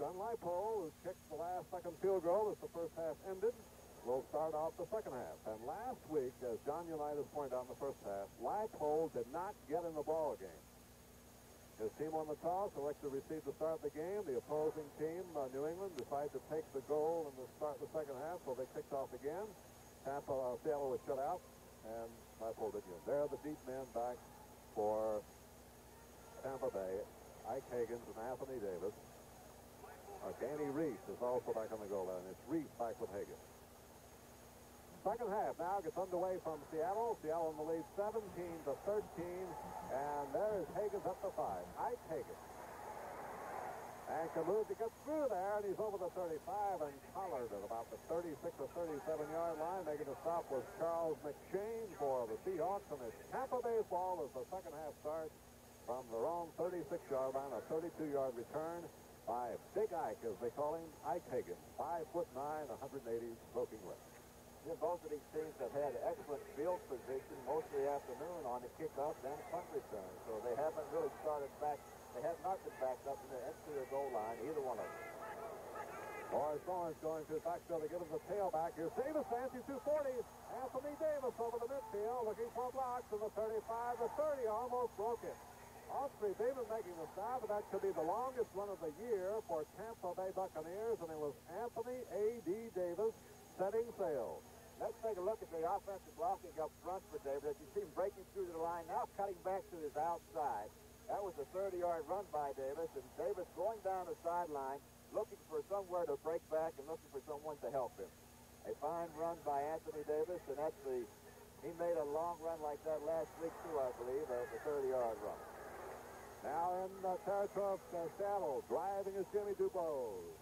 John Leipold, who kicked the last second field goal as the first half ended, will start off the second half. And last week, as John Unitas pointed out in the first half, Leipold did not get in the ball game. His team won the toss, elected to receive the start of the game. The opposing team, New England, decided to take the goal and to start the second half, so they kicked off again. Seattle was shut out, and Leipold again. There, the deep men back for Tampa Bay. Ike Higgins and Anthony Davis. Danny Reese is also back on the goal line. It's Reese back with Higgins. Second half now gets underway from Seattle. Seattle in the lead 17-13. And there is Higgins up to 5. Ike Higgins. And can move to get through there, and he's over the 35 and collared at about the 36 or 37-yard line. Making the stop was Charles McShane for the Seahawks, and it's Tampa Bay's ball as the second half starts from their own 36-yard line, a 32-yard return by Big Ike, as they call him, Ike Higgins, 5'9", 180 soaking wet. Both of these teams have had excellent field position most of the afternoon on the kickoff and punt return, so they haven't really started back. They have not been backed up into their goal line, either one of them. Morris Thorne's going to the backfield to give him the tailback. Here's Davis, fancy 240. Anthony Davis over the midfield, looking for blocks in the 35 to 30, almost broke it. Austrie Davis making the stop, but that could be the longest run of the year for Tampa Bay Buccaneers, and it was Anthony A.D. Davis setting sail. Let's take a look at the offensive blocking up front for Davis. You see him breaking through the line, now cutting back to his outside. That was a 30-yard run by Davis, and Davis going down the sideline, looking for somewhere to break back and looking for someone to help him. A fine run by Anthony Davis, and he made a long run like that last week too, I believe, the 30-yard run. Now in the territory of Seattle, driving is Jimmy Dubose.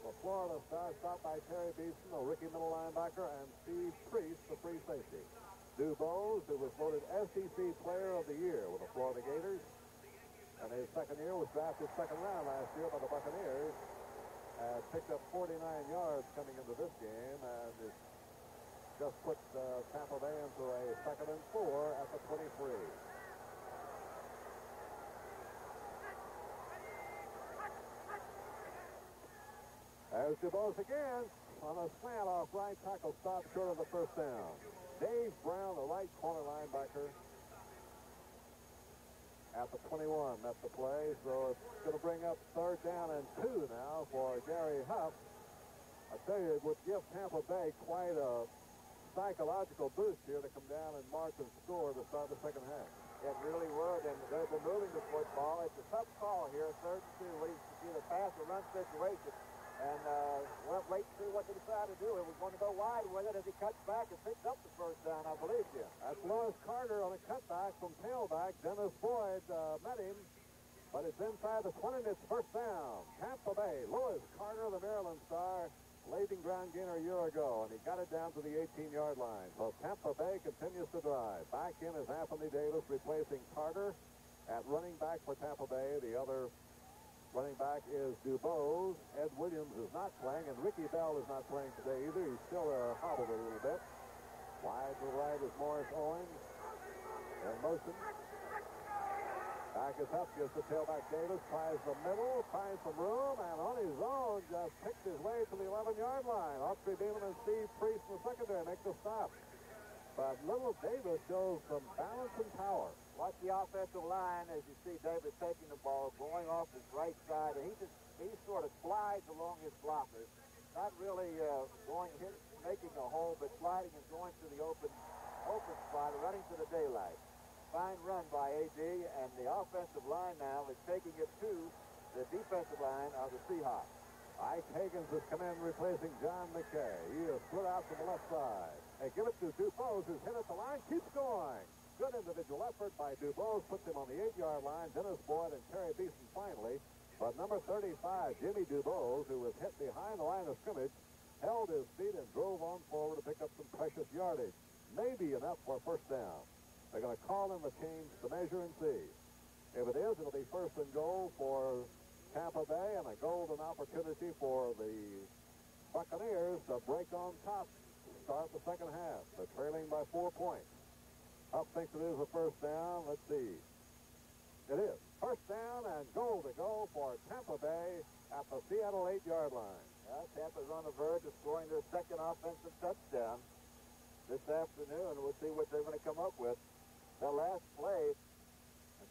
The Florida star stopped by Terry Beeson, a rookie middle linebacker, and Steve Priest, the free safety. Dubose, who was voted SEC Player of the Year with the Florida Gators, and his second year was drafted second round last year by the Buccaneers, picked up 49 yards coming into this game, and it just put Tampa Bay into a 2nd and 4 at the 23. There's Dubose again on a slant off right tackle, stop short of the first down. Dave Brown, the right corner linebacker, at the 21. That's the play, so it's going to bring up 3rd down and 2 now for Gary Huff. I tell you, it would give Tampa Bay quite a psychological boost here to come down and march and score to start the second half. It really would, and they've been moving the football. It's a tough call here, 3rd and 2. We see the pass or run situation. And we'll wait to see what they decide to do. It was going to go wide with it as he cuts back and picks up the first down, I believe, Jim. That's Lewis Carter on a cutback from tailback. Dennis Boyd met him, but it's inside the 20, and it's first down. Tampa Bay, Lewis Carter, the Maryland star, leading ground gainer a year ago, and he got it down to the 18-yard line. So Tampa Bay continues to drive. Back in is Anthony Davis replacing Carter at running back for Tampa Bay. The other running back is Dubose. Ed Williams is not playing, and Ricky Bell is not playing today either. He's still hobbled a little bit. Wide to the right is Morris Owens in motion. Back is Huff, gives the tailback Davis, tries the middle, finds some room, and on his own just picks his way to the 11-yard line. Austrie Beeman and Steve Priest in the secondary make the stop. But little Davis shows some balance and power. Watch the offensive line as you see Davis taking the ball, going off his right side, and he sort of slides along his blockers. Not really making a hole, but sliding and going to the open spot, running to the daylight. Fine run by A.D., and the offensive line now is taking it to the defensive line of the Seahawks. Ike Higgins has come in replacing John McKay. He is split out from the left side. They give it to Dubose, who's hit at the line, keeps going. Good individual effort by Dubose, puts him on the 8-yard line. Dennis Boyd and Terry Beeson finally. But number 35, Jimmy Dubose, who was hit behind the line of scrimmage, held his feet and drove on forward to pick up some precious yardage. Maybe enough for a first down. They're going to call in the change to measure and see. If it is, it'll be 1st and goal for Tampa Bay and a golden opportunity for the Buccaneers to break on top to start the second half. They're trailing by 4 points. Huff thinks it is a first down. Let's see. It is. First First down and goal to go for Tampa Bay at the Seattle 8-yard line. Tampa's on the verge of scoring their second offensive touchdown this afternoon. We'll see what they're going to come up with. The last play,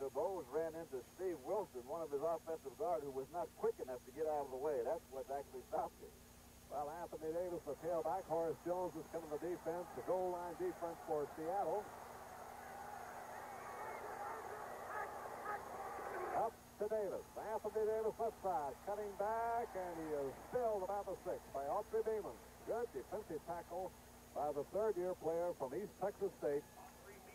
the Bulls ran into Steve Wilson, one of his offensive guard, who was not quick enough to get out of the way. That's what actually stopped it. Well, Anthony Davis, the tailback. Horace Jones is coming to defense. The goal line defense for Seattle. Up to Davis. Anthony Davis left side, cutting back, and he is spilled about the 6 by Autry Beeman. Good defensive tackle by the third-year player from East Texas State.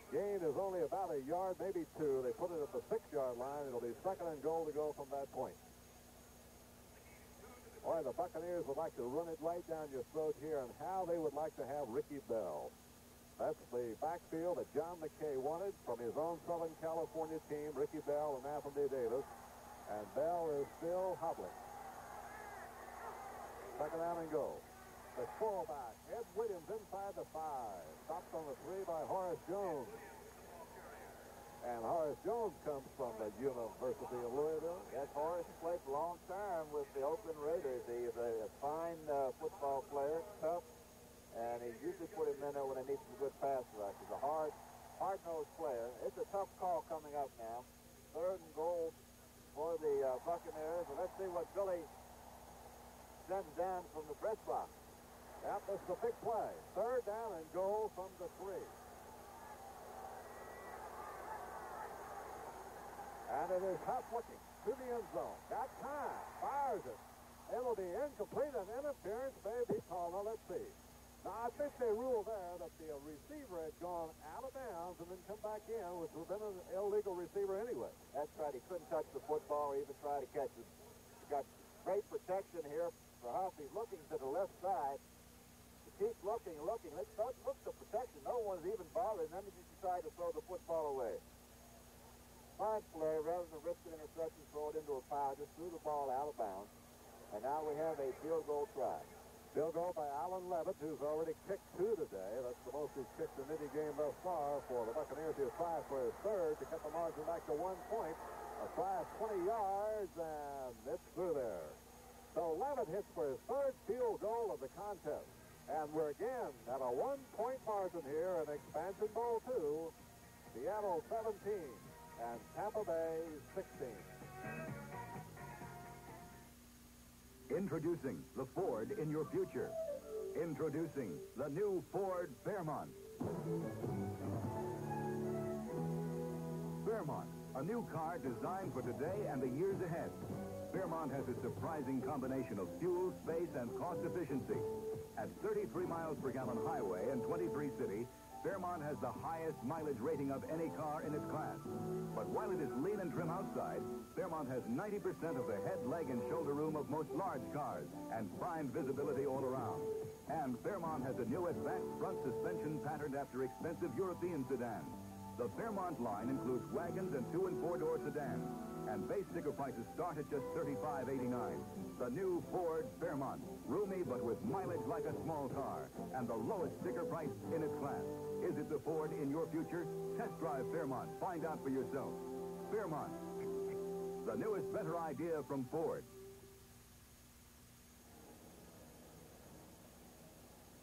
Gain is only about a yard, maybe 2. They put it at the 6-yard line. It'll be second and goal to go from that point. Boy, the Buccaneers would like to run it right down your throat here, and how they would like to have Ricky Bell. That's the backfield that John McKay wanted from his own Southern California team, Ricky Bell and Anthony Davis. And Bell is still hobbling. Second down and goal. The fullback, Ed Williams, inside the 5. Stopped on the 3 by Horace Jones. And Horace Jones comes from the University of Louisville. Yes, Horace played a long time with the Oakland Raiders. He's a fine football player, tough, and he usually put him in there when they need some good pass rush. He's a hard-nosed player. It's a tough call coming up now. Third and goal for the Buccaneers. And let's see what Billy sends down from the press box. Yep, this is a big play. Third down and goal from the 3. And it is Huff looking to the end zone. Got time. Fires it. It'll be incomplete, and interference may be called. Now, let's see. Now, I think they ruled there that the receiver had gone out of bounds and then come back in, which would have been an illegal receiver anyway. That's right. He couldn't touch the football or even try to catch it. He's got great protection here for Huff. He's looking to the left side. He keeps looking. Let's look the protection. No one's even bothered. And then he decides to throw the football away. Fine play, rather than risk an interception, throw it into a pile, just threw the ball out of bounds. And now we have a field goal try. Field goal by Alan Levitt, who's already kicked 2 today. That's the most he's kicked in any game thus far for the Buccaneers. He'll try for his third to cut the margin back to 1 point. A try of 20 yards, and it's through there. So Levitt hits for his third field goal of the contest. And we're again at a 1-point margin here in Expansion Bowl 2. Seattle 17. And Tampa Bay 16. Introducing the Ford in your future. Introducing the new Ford Fairmont. Fairmont, a new car designed for today and the years ahead. Fairmont has a surprising combination of fuel, space, and cost efficiency. At 33 miles per gallon highway and 23 city, Fairmont has the highest mileage rating of any car in its class. But while it is lean and trim outside, Fairmont has 90% of the head, leg, and shoulder room of most large cars and fine visibility all around. And Fairmont has a new advanced front suspension patterned after expensive European sedans. The Fairmont line includes wagons and 2- and 4-door sedans. And base sticker prices start at just $35.89. The new Ford Fairmont. Roomy but with mileage like a small car. And the lowest sticker price in its class. Is it the Ford in your future? Test drive Fairmont. Find out for yourself. Fairmont. The newest, better idea from Ford.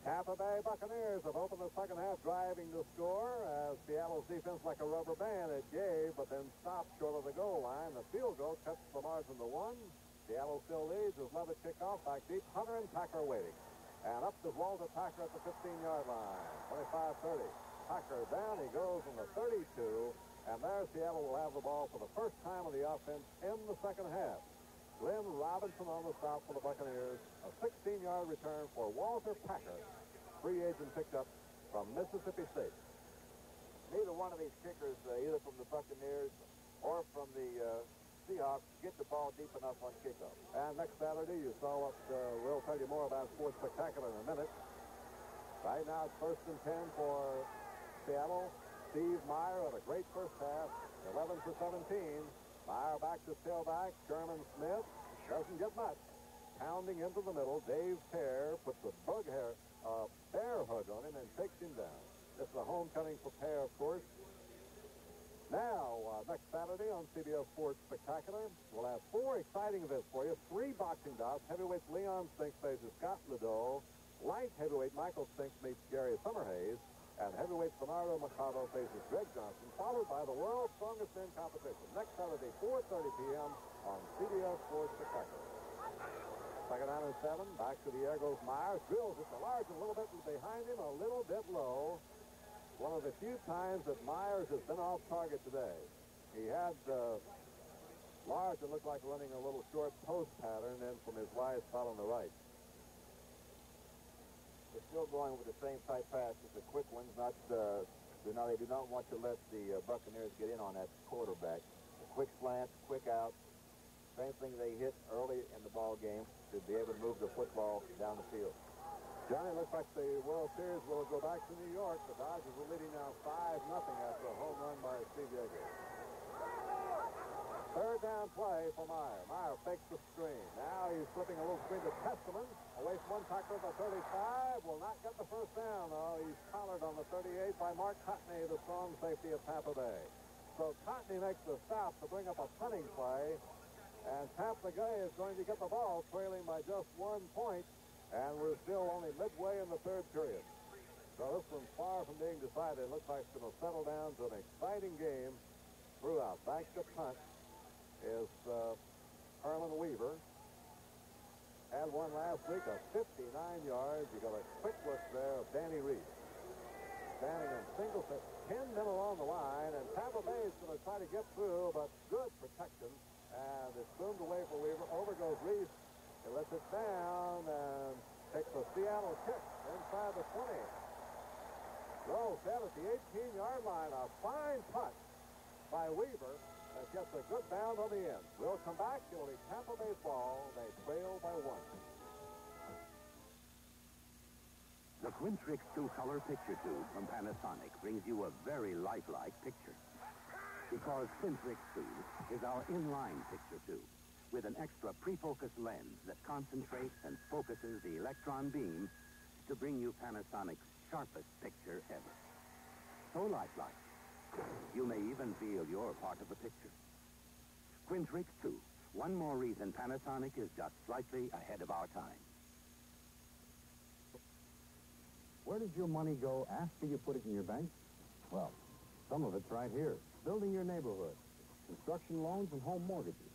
Tampa Bay Buccaneers have opened the second half driving to score as Seattle's defense like a rubber band. It gave, but then stopped short of the goal line. The field goal cuts the margin to 1. Seattle still leads as Levitt kicked off back deep. Hunter and Packer waiting. And up to Walter Packer at the 15-yard line. 25-30. Packer down. He goes from the 32. And there Seattle will have the ball for the first time of the offense in the second half. Glenn Robinson on the stop for the Buccaneers. A 16-yard return for Walter Packer. Free agent picked up from Mississippi State. Neither one of these kickers, either from the Buccaneers or from the Seahawks, get the ball deep enough on kickoff. And next Saturday, you saw what we'll tell you more about Sports Spectacular in a minute. Right now, it's 1st and 10 for Seattle. Steve Meyer had a great first half, 11 for 17. Meyer back to tailback. Sherman Smith doesn't get much. Pounding into the middle. Dave Pear puts a bear hug on him and takes him down. This is a homecoming for Pear, of course. Now, next Saturday on CBS Sports Spectacular, we'll have 4 exciting events for you. 3 boxing bouts. Heavyweight Leon Spinks faces Scott Liddell. Light heavyweight Michael Spinks meets Gary Summerhays. And heavyweight Bernardo Machado faces Greg Johnson, followed by the world's strongest men competition. Next Saturday, 4:30 p.m. on CBS Sports Spectacular. Second down and 7. Back to the air goes Myers. Drills it to Large a little bit behind him, a little bit low. One of the few times that Myers has been off target today. He had Large, it looked like running a little short post pattern in from his wide spot on the right. They're still going with the same type passes, the quick ones. They do not want to let the Buccaneers get in on that quarterback. The quick slants, quick out. Same thing they hit early in the ball game to be able to move the football down the field. Johnny, looks like the World Series will go back to New York. The Dodgers are leading now 5-0 after a home run by Steve Yeager. Third down play for Meyer. Meyer fakes the screen. Now he's flipping a little screen to Testament. Away from one tackler at the 35. Will not get the first down. Oh, he's collared on the 38 by Mark Cotney, the strong safety of Tampa Bay. So Cotney makes the stop to bring up a punting play. And Tampa Bay is going to get the ball trailing by just 1 point. And we're still only midway in the third period. So this one's far from being decided. It looks like it's going to settle down to an exciting game throughout. Back to punt is Herman Weaver. Had one last week of 59 yards. You got a quick look there of Danny Reed. Standing in single set, 10 men along the line, and Tampa Bay is going to try to get through, but good protection. And it's boomed away for Weaver. Over goes Reed. He lets it down and takes a Seattle kick inside the 20. Rolls down at the 18-yard line. A fine punt by Weaver that gets a good bound on the end. We'll come back. It will be Tampa Bay's ball. They trail by 1. The Quintrix 2-color picture tube from Panasonic brings you a very lifelike picture. Because Quintrix 2 is our inline picture tube, with an extra pre-focus lens that concentrates and focuses the electron beam to bring you Panasonic's sharpest picture ever. So lifelike, you may even feel you're part of the picture. Quintrix 2, one more reason Panasonic is just slightly ahead of our time. Where does your money go after you put it in your bank? Well, some of it's right here, building your neighborhood, construction loans and home mortgages.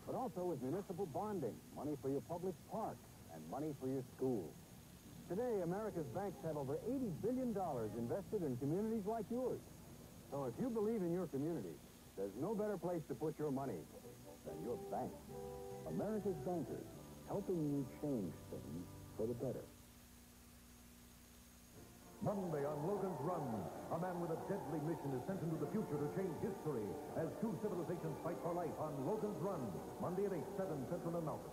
But also with municipal bonding, money for your public parks, and money for your schools. Today, America's banks have over $80 billion invested in communities like yours. So if you believe in your community, there's no better place to put your money than your bank. America's bankers, helping you change things for the better. Monday on Logan's Run, a man with a deadly mission is sent into the future to change history as 2 civilizations fight for life on Logan's Run, Monday at 8, 7 Central and Mountain.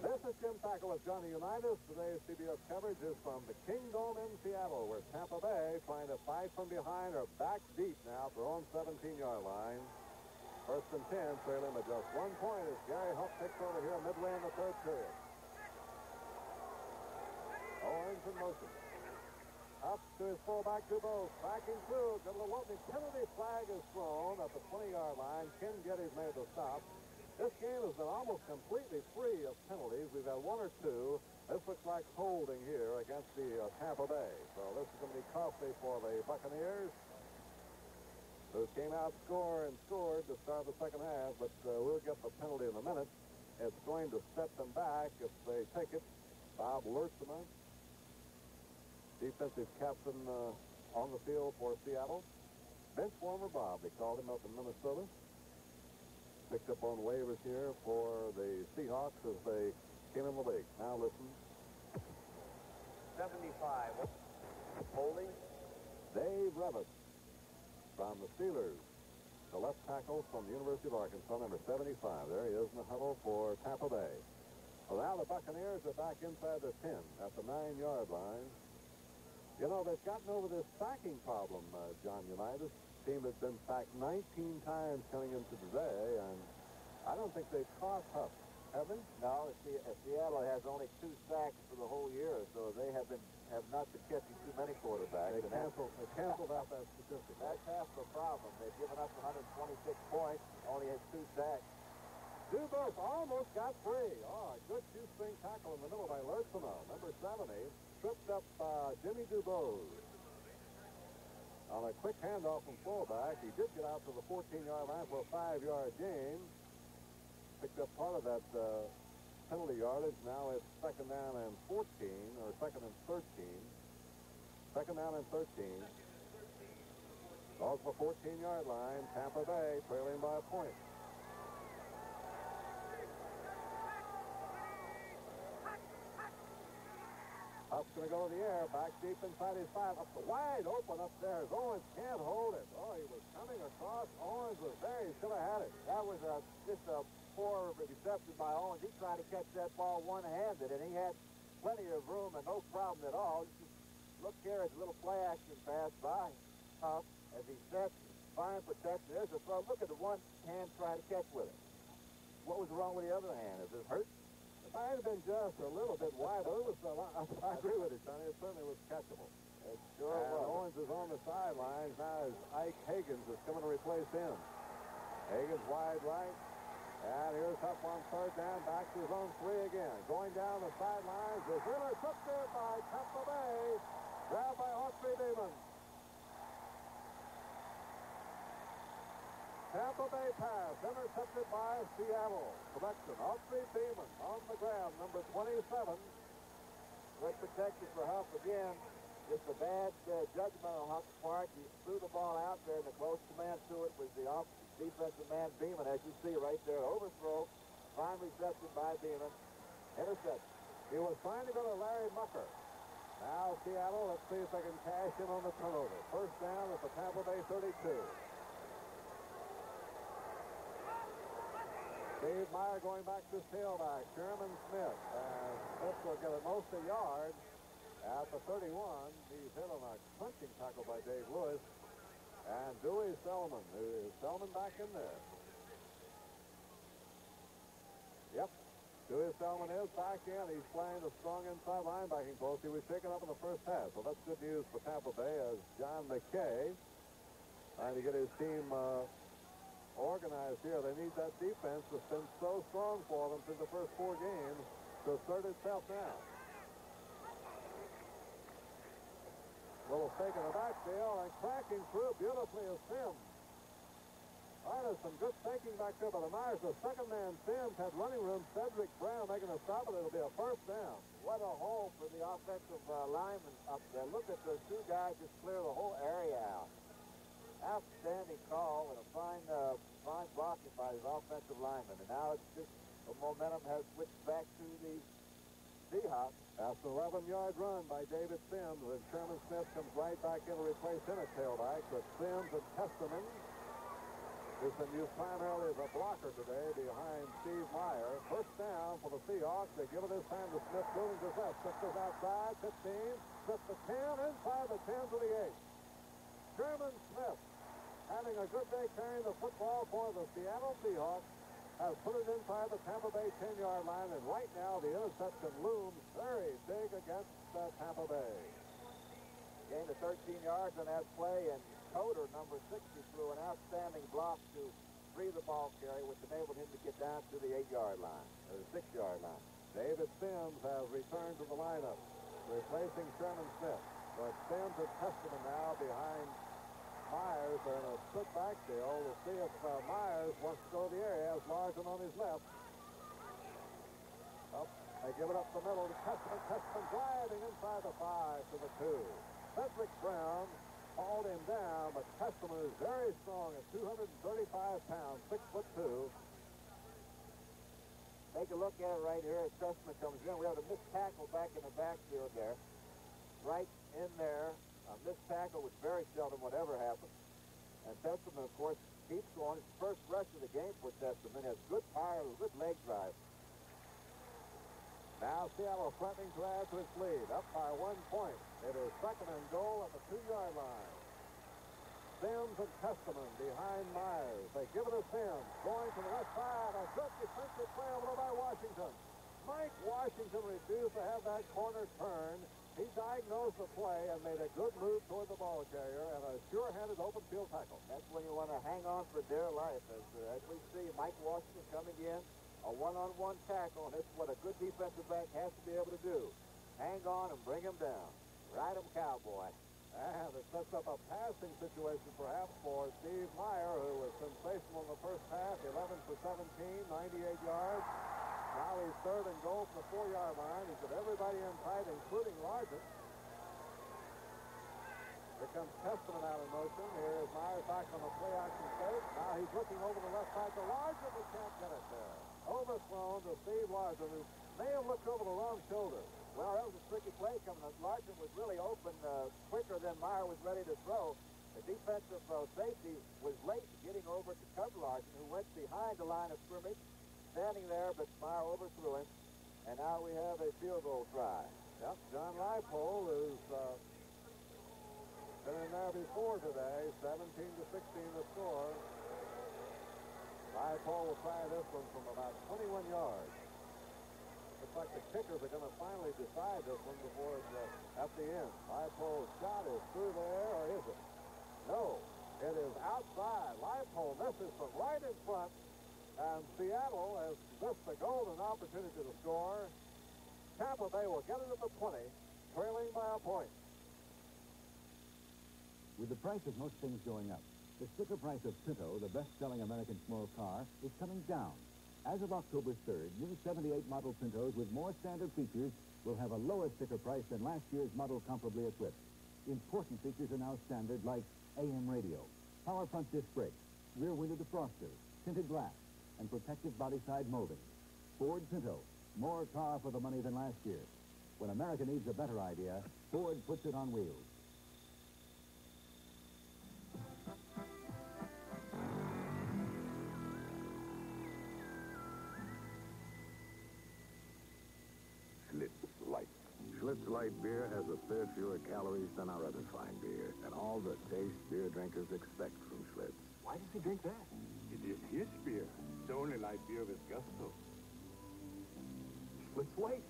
This is Jim Tackle with Johnny Unitas. Today's CBS coverage is from the Kingdome in Seattle, where Tampa Bay, trying to fight from behind, are back deep now at their own 17-yard line. First and 10, trailing by just 1 point as Gary Huff takes over here midway in the third period. Owens in motion. Up to his fullback, Dubose. Backing through. Good little opening. Penalty flag is thrown at the 20-yard line. Ken Geddes made the stop. This game has been almost completely free of penalties. We've had 1 or 2. This looks like holding here against the Tampa Bay. So this is going to be costly for the Buccaneers, who came out scored to start the second half, but we'll get the penalty in a minute. It's going to set them back if they take it. Bob Lertzema, defensive captain on the field for Seattle. Bench warmer Bob, they called him up in Minnesota. Picked up on waivers here for the Seahawks as they came in the league. Now listen. 75. Holding. Dave Revis from the Steelers. The left tackle from the University of Arkansas, number 75. There he is in the huddle for Tampa Bay. Well, now the Buccaneers are back inside the 10 at the 9-yard line. You know, they've gotten over this sacking problem, John Unitas. Team has been sacked 19 times coming into today, and I don't think they've caught Huff. have they? No, Seattle has only 2 sacks for the whole year, so they have not been catching too many quarterbacks. They canceled out that statistic. That's half the problem. They've given up 126 points, only had 2 sacks. Dubose almost got free. Oh, a good shoestring tackle in the middle by Lurtzina. Number 70 tripped up Jimmy Dubose. On a quick handoff from fullback, he did get out to the 14-yard line for a 5-yard gain. Picked up part of that penalty yardage. Now it's 2nd down and 14, or 2nd and 13. 2nd down and 13. Off the 14-yard line, Tampa Bay trailing by a point. Huff's going to go to the air, back deep inside his 5, up the wide open upstairs. Owens can't hold it. Oh, he was coming across. Owens was there. He should have had it. That was just a poor reception by Owens. He tried to catch that ball one-handed, and he had plenty of room and no problem at all. Just look here at the little play action pass by Huff as he sets, fine protection. There's a throw. Look at the one hand trying to catch with it. What was wrong with the other hand? Is it hurt? It might have been just a little bit wide, but it was, I agree with you, Sonny. It certainly was catchable. It sure and was. Owens is on the sidelines. Now as Ike Higgins is coming to replace him. Higgins wide right. And here's Huff on 3rd down. Back to his own 3 again. Going down the sidelines. The winner took there by Tampa Bay. Grabbed by Autry Beeman. Tampa Bay pass, intercepted by Seattle. Correction, Autry Beeman on the ground, number 27. Great protection for Huff again. Just a bad judgment on Huff's part. He threw the ball out there, and the close command to it was the defensive man Beeman, as you see right there. Overthrow, fine reception by Beeman. Interception. He was trying to go to Larry Mucker. Now Seattle, let's see if they can cash in on the turnover. 1st down at the Tampa Bay 32. Steve Meyer going back to tailback. Sherman Smith. Smith will get a most a yard at the 31. He's hit on a punching tackle by Dave Lewis. And Dewey Selman. Is Selman back in there? Yep. Dewey Selman is back in. He's playing a strong inside linebacking post. He was shaken up in the first half. So that's good news for Tampa Bay as John McKay trying to get his team organized here. They need that defense that's been so strong for them through the first 4 games to assert itself now. Little fake in the backfield and cracking through beautifully is Sims. There's some good faking back there by the Myers. The 2nd man, Sims, had running room. Cedric Brown making a stop, and it'll be a 1st down. What a hole for the offensive lineman up there. Look at those 2 guys just clear the whole area out. Outstanding call and a fine blocking by his offensive lineman. And now it's just the momentum has switched back to the Seahawks. That's an 11-yard run by David Sims, and Sherman Smith comes right back in to replace him at tailback. But Sims and Testament has been used primarily as a blocker today behind Steve Meyer. 1st down for the Seahawks. They give it this time to Smith, moving to his left. Smith goes outside, 15, Smith the 10, inside the 10 to the 8. Sherman Smith, having a good day carrying the football for the Seattle Seahawks, has put it inside the Tampa Bay 10-yard line, and right now the interception looms very big against Tampa Bay. Gained to 13 yards on that play, and Coder, number 60, threw an outstanding block to free the ball carry, which enabled him to get down to the 8-yard line, or the 6-yard line. David Sims has returned to the lineup, replacing Sherman Smith. But Sims and Testament now behind Myers. They're in a split backfield. We'll see if Myers wants to go to the area. He has Larson on his left. Up, they give it up the middle to Testament. Testament driving inside the 5 to the 2. Cedric Brown hauled him down, but Testament is very strong at 235 pounds, 6'2". Take a look at it right here as Testament comes in. We have a missed tackle back in the backfield there. Right in there. A missed tackle, which very seldom would ever happen. And Testament, of course, keeps going. His first rush of the game for Testament. Has good power, good leg drive. Now Seattle threatening to add to its lead. Up by 1 point. It is 2nd and goal at the 2-yard line. Sims and Testament behind Myers. They give it to Sims. Going to the left side. A good defensive play over by Washington. Mike Washington refused to have that corner turn. He diagnosed the play and made a good move toward the ball carrier and a sure-handed open field tackle. That's when you want to hang on for dear life. As we see Mike Washington coming in, a one-on-one tackle, and this is what a good defensive back has to be able to do. Hang on and bring him down. Ride him, cowboy. And it sets up a passing situation perhaps for Steve Meyer, who was sensational in the first half, 11 for 17, 98 yards. Now he's third and goal from the 4-yard line. He's got everybody in tight, including Largent. Here comes Testament out in motion. Here's Myers back on the play action fake. Now he's looking over the left side to Largent. He can't get it there. Overthrown to Steve Largent, who may have looked over the wrong shoulder. Well, that was a tricky play coming up. Largent was really open quicker than Meyer was ready to throw. The defensive safety was late getting over to cover Largent, who went behind the line of scrimmage, standing there, but Meyer overthrew him. And now we have a field goal try. Yep, John Leipold, who's been in there before today, 17-16 the score. Leipold will try this one from about 21 yards. Looks like the kickers are going to finally decide this one before it's at the end. Leipold's shot is through there, or is it? No, it is outside. Leipold misses from right in front, and Seattle has missed a golden opportunity to score. Tampa Bay will get it at the 20, trailing by a point. With the price of most things going up, the sticker price of Pinto, the best-selling American small car, is coming down. As of October 3rd, new 78 model Pintos with more standard features will have a lower sticker price than last year's model comparably equipped. Important features are now standard, like AM radio, power front disc brakes, rear window defroster, tinted glass, and protective body side molding. Ford Pinto, more car for the money than last year. When America needs a better idea, Ford puts it on wheels. Schlitz Light. Schlitz Light beer has a third fewer calories than our other fine beer, and all the taste beer drinkers expect from Schlitz. Why does he drink that? It is his beer. It's the only light beer with gusto. Schlitz Light.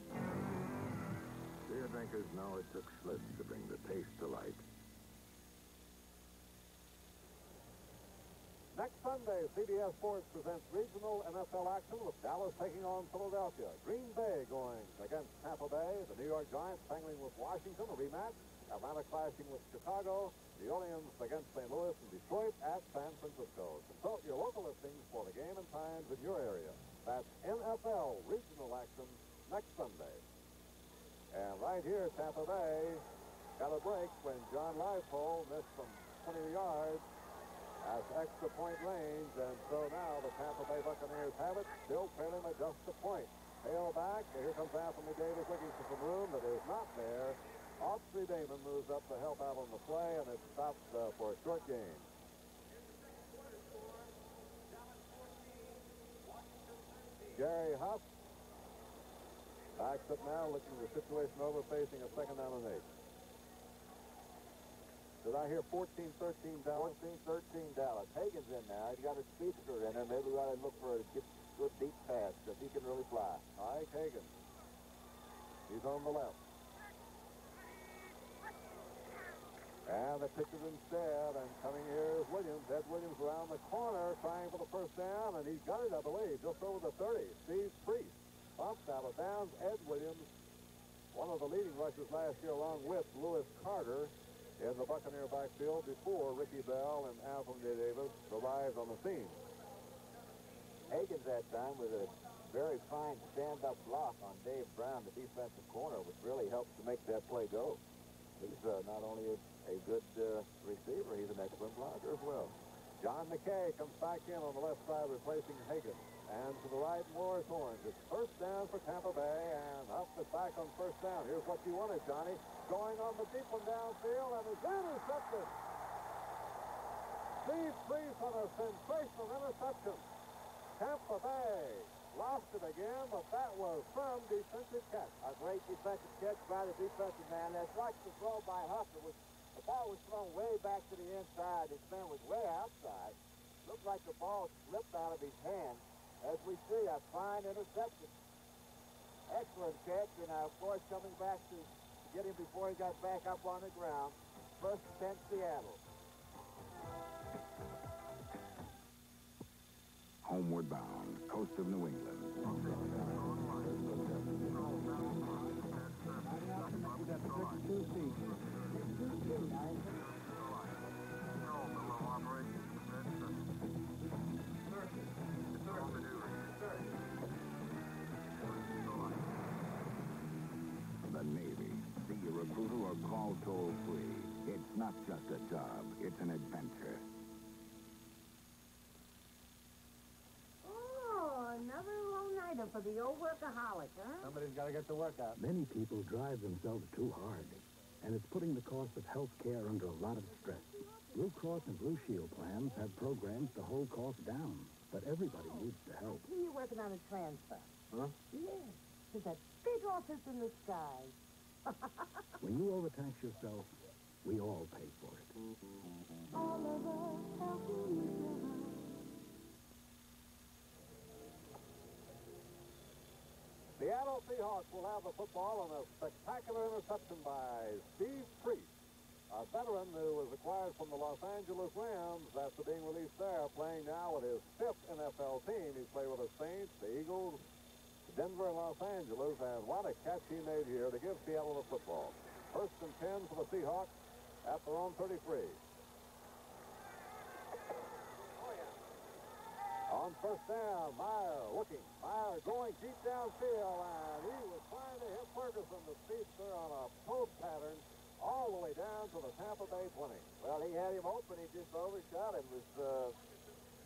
Beer drinkers know it took Schlitz to bring the taste to light. Next Sunday, CBS Sports presents regional NFL action with Dallas taking on Philadelphia. Green Bay going against Tampa Bay. The New York Giants tangling with Washington, a rematch. Atlanta clashing with Chicago. New Orleans against St. Louis, and Detroit at San Francisco. Consult your local listings for the game and times in your area. That's NFL regional action next Sunday. And right here, Tampa Bay got a break when John Leipold missed from 20 yards. That's extra point range, and so now the Tampa Bay Buccaneers have it, still trailing by just a point. Tail back, here comes Anthony Davis looking for some room that is not there. Autry Damon moves up to help out on the play, and it stops for a short gain. Gary Huff backs up now, looking the situation over, facing a second down and 8. Did I hear 14-13 Dallas? 14-13 Dallas. Hagen's in now. He's got a speedster in there. Maybe we ought to look for a good deep pass because he can really fly. Ike Hagen. He's on the left. And they picked it instead, and coming here is Williams. Ed Williams around the corner, trying for the first down, and he's got it, I believe, just over the 30. Steve Priest bumps out of bounds. Ed Williams, one of the leading rushers last year, along with Lewis Carter, in the Buccaneer backfield before Ricky Bell and Anthony Davis arrived on the scene. Hagen's that time with a very fine stand-up block on Dave Brown, the defensive corner, which really helps to make that play go. He's not only a good receiver, he's an excellent blocker as well. John McKay comes back in on the left side, replacing Hagen. And to the right, Morris Orange. It's first down for Tampa Bay, and up is back on first down. Here's what you wanted, Johnny. Going on the deep one downfield, and it's intercepted. Steve Priest on a sensational interception. Tampa Bay lost it again, but that was from defensive catch. A great defensive catch by the defensive man. That's like the throw by Huff. It was The ball was thrown way back to the inside. His man was way outside. Looked like the ball slipped out of his hand. As we see, a fine interception. Excellent catch, and of course, coming back to get him before he got back up on the ground. First 10 Seattle. Homeward bound, coast of New England. The Navy. See your recruiter or call toll-free. It's not just a job, it's an adventure. Another all-nighter for the old workaholic, huh? Somebody's got to get the work out. Many people drive themselves too hard, and it's putting the cost of health care under a lot of stress. Blue Cross and Blue Shield plans have programs to hold costs down, but everybody needs to help. I see you're working on a transfer. Huh? Yes, to that big office in the sky. When you overtax yourself, we all pay for it. All of us helping each other. Seattle Seahawks will have the football on a spectacular interception by Steve Priest, a veteran who was acquired from the Los Angeles Rams after being released there, playing now with his 5th NFL team. He's played with the Saints, the Eagles, Denver, and Los Angeles, and what a catch he made here to give Seattle the football. First and 10 for the Seahawks at their own 33. On first down, Meyer looking. Meyer going deep downfield, and he was trying to hit Ferguson, the speedster, on a post pattern all the way down to the Tampa Bay 20. Well, he had him open. He just overshot him.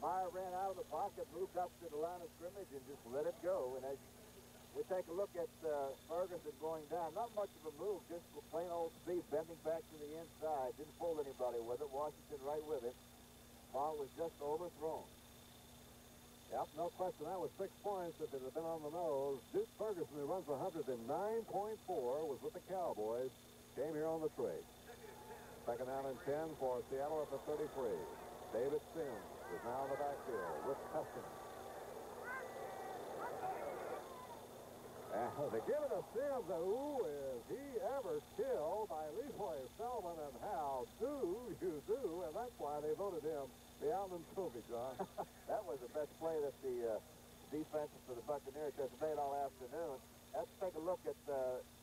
Meyer ran out of the pocket, moved up to the line of scrimmage, and just let it go. And as we take a look at Ferguson going down, not much of a move, just plain old speed, bending back to the inside. Didn't fool anybody with it. Washington right with it. Ball was just overthrown. Yep, no question. That was 6 points if it had been on the nose. Duke Ferguson, who runs 109.4, was with the Cowboys. Came here on the trade. Second down and 10 for Seattle at the 33. David Sims is now in the backfield with Preston. And they give it to Sims. Who is he ever killed by Leroy Selman? And how do you do? And that's why they voted him the Allen Trophy, John. That was the best play that the defense for the Buccaneers has made all afternoon. Let's take a look at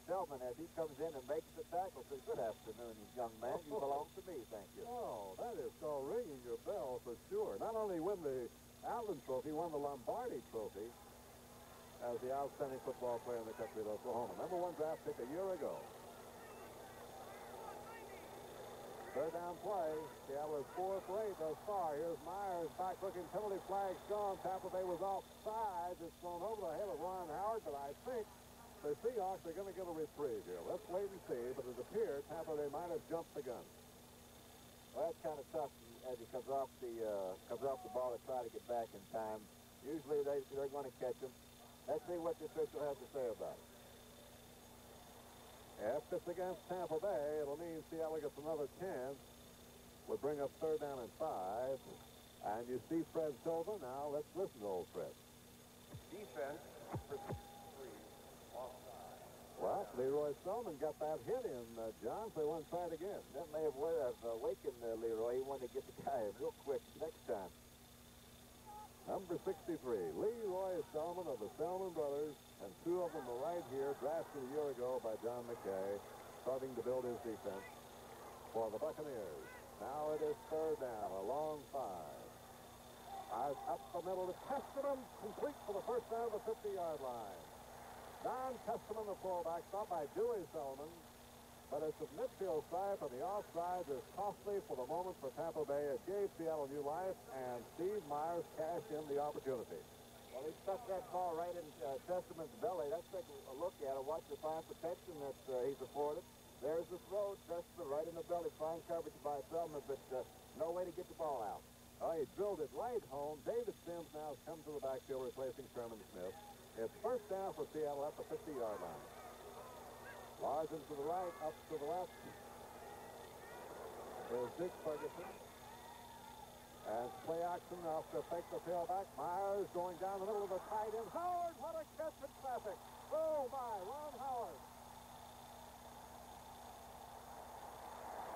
Selman as he comes in and makes the tackle. Says, good afternoon, young man. You belong to me, thank you. Oh, that is called ringing your bell for sure. Not only win the Allen Trophy, won the Lombardi Trophy as the outstanding football player in the country of Oklahoma. #1 draft pick a year ago. Third down play. Seattle is 4 for 8 thus far. Here's Myers back looking. Penalty flag gone. Tampa Bay was offside. It's thrown over the head of Ron Howard, but I think the Seahawks are going to get a reprieve here. Let's wait and see. But it appears Tampa Bay might have jumped the gun. Well, that's kind of tough as he comes off the ball to try to get back in time. Usually they're going to catch him. Let's see what the official has to say about it. If it's against Tampa Bay, it'll mean Seattle gets another chance. Would bring up third down and 5. And you see Fred Silva. Now let's listen to old Fred. Defense for 3. Offside. Well, Leroy Selman got that hit in, John, so he want to try it again. That may have awakened Leroy. He wanted to get the guy real quick next time. Number 63, Leroy Selman of the Selman brothers, and 2 of them are right here, drafted a year ago by John McKay, starting to build his defense for the Buccaneers. Now it is third down, a long 5. Up the middle to Testament, complete for the first down of the 50-yard line. Don Testament, the fullback, stopped by Dewey Selman, but it's a midfield stripe, and the offside is costly for the moment for Tampa Bay. It gave Seattle new life, and Steve Myers cashed in the opportunity. Well, he stuck that ball right in Testament's belly. Let's take a look at it. Watch the fine protection that he's afforded. There's the throw, Testament right in the belly. Fine coverage by Selman, but no way to get the ball out. Oh, he drilled it right home. David Sims now has come to the backfield, replacing Sherman Smith. It's first down for Seattle at the 50-yard line. Larson to the right, up to the left. is Dick Ferguson. And play action off to fake the tailback. Myers going down the middle of the tight end. Howard, what a catch in traffic. Oh, my, Ron Howard.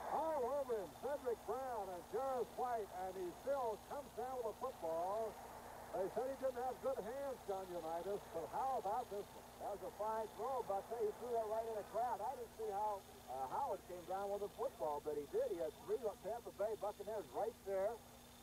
All over him, Cedric Brown and Jarvis White, and he still comes down with a football. They said he didn't have good hands, John Unitas, but how about this one? That was a fine throw, but I tell you, he threw that right in the crowd. I didn't see how Howard came down with the football, but he did. He had 3 Tampa Bay Buccaneers right there.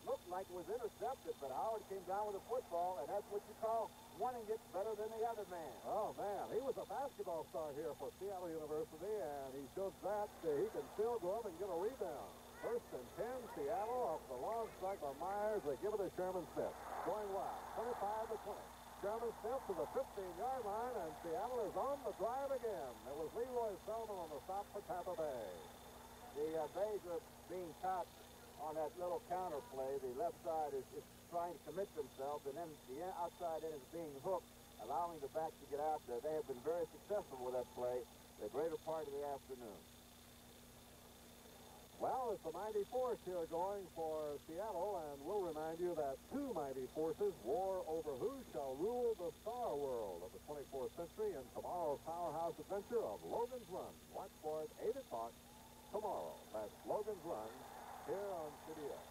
Looked like it was intercepted, but Howard came down with the football, and that's what you call wanting it better than the other man. Oh, man, he was a basketball star here for Seattle University, and he showed that he can still go up and get a rebound. 1st and 10, Seattle off the long strike on Myers. They give it to Sherman Smith. Going wide, 25 to 20. Sherman Smith to the 15-yard line, and Seattle is on the drive again. It was Leroy Selman on the stop for Tampa Bay. The Bays are being caught on that little counter play. The left side is trying to commit themselves, and then the outside end is being hooked, allowing the backs to get out there. They have been very successful with that play the greater part of the afternoon. Well, it's the mighty force here going for Seattle, and we'll remind you that 2 mighty forces war over who shall rule the star world of the 24th century in tomorrow's powerhouse adventure of Logan's Run. Watch for it 8 o'clock tomorrow. That's Logan's Run here on CBS.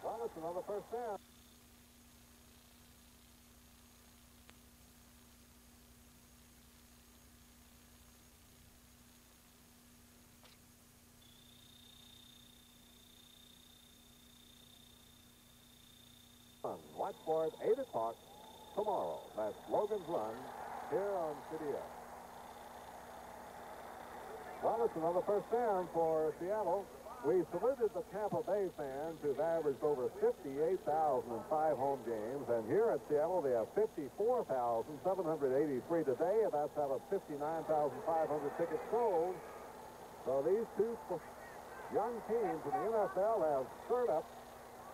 Well, it's another first down. Watch for it 8 o'clock tomorrow. That's Logan's Run here on CBS. Well, it's another first down for Seattle. We saluted the Tampa Bay fans who've averaged over 58,000 in 5 home games. And here at Seattle, they have 54,783 today. And that's out of 59,500 tickets sold. So these 2 young teams in the NFL have stirred up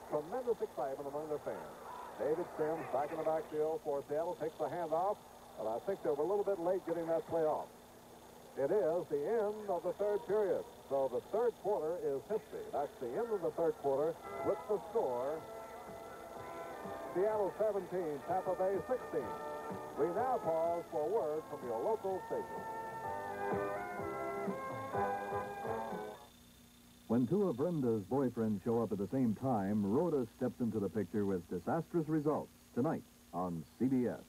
tremendous excitement among their fans. David Sims back in the backfield for Seattle, takes the handoff, and I think they were a little bit late getting that play off. It is the end of the 3rd period, so the 3rd quarter is history. That's the end of the 3rd quarter with the score, Seattle 17, Tampa Bay 16. We now pause for a word from your local station. When 2 of Brenda's boyfriends show up at the same time, Rhoda steps into the picture with disastrous results tonight on CBS.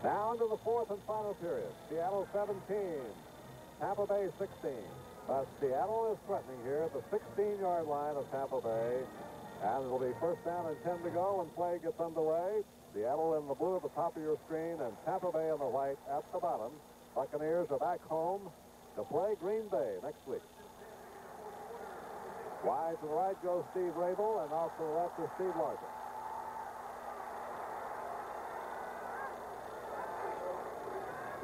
Down to the 4th and final period. Seattle 17, Tampa Bay 16. But Seattle is threatening here at the 16-yard line of Tampa Bay. And it'll be first down and 10 to go when play gets underway. Seattle in the blue at the top of your screen and Tampa Bay in the white at the bottom. Buccaneers are back home to play Green Bay next week. Wide to the right goes Steve Rabel, and off to the left is Steve Largent.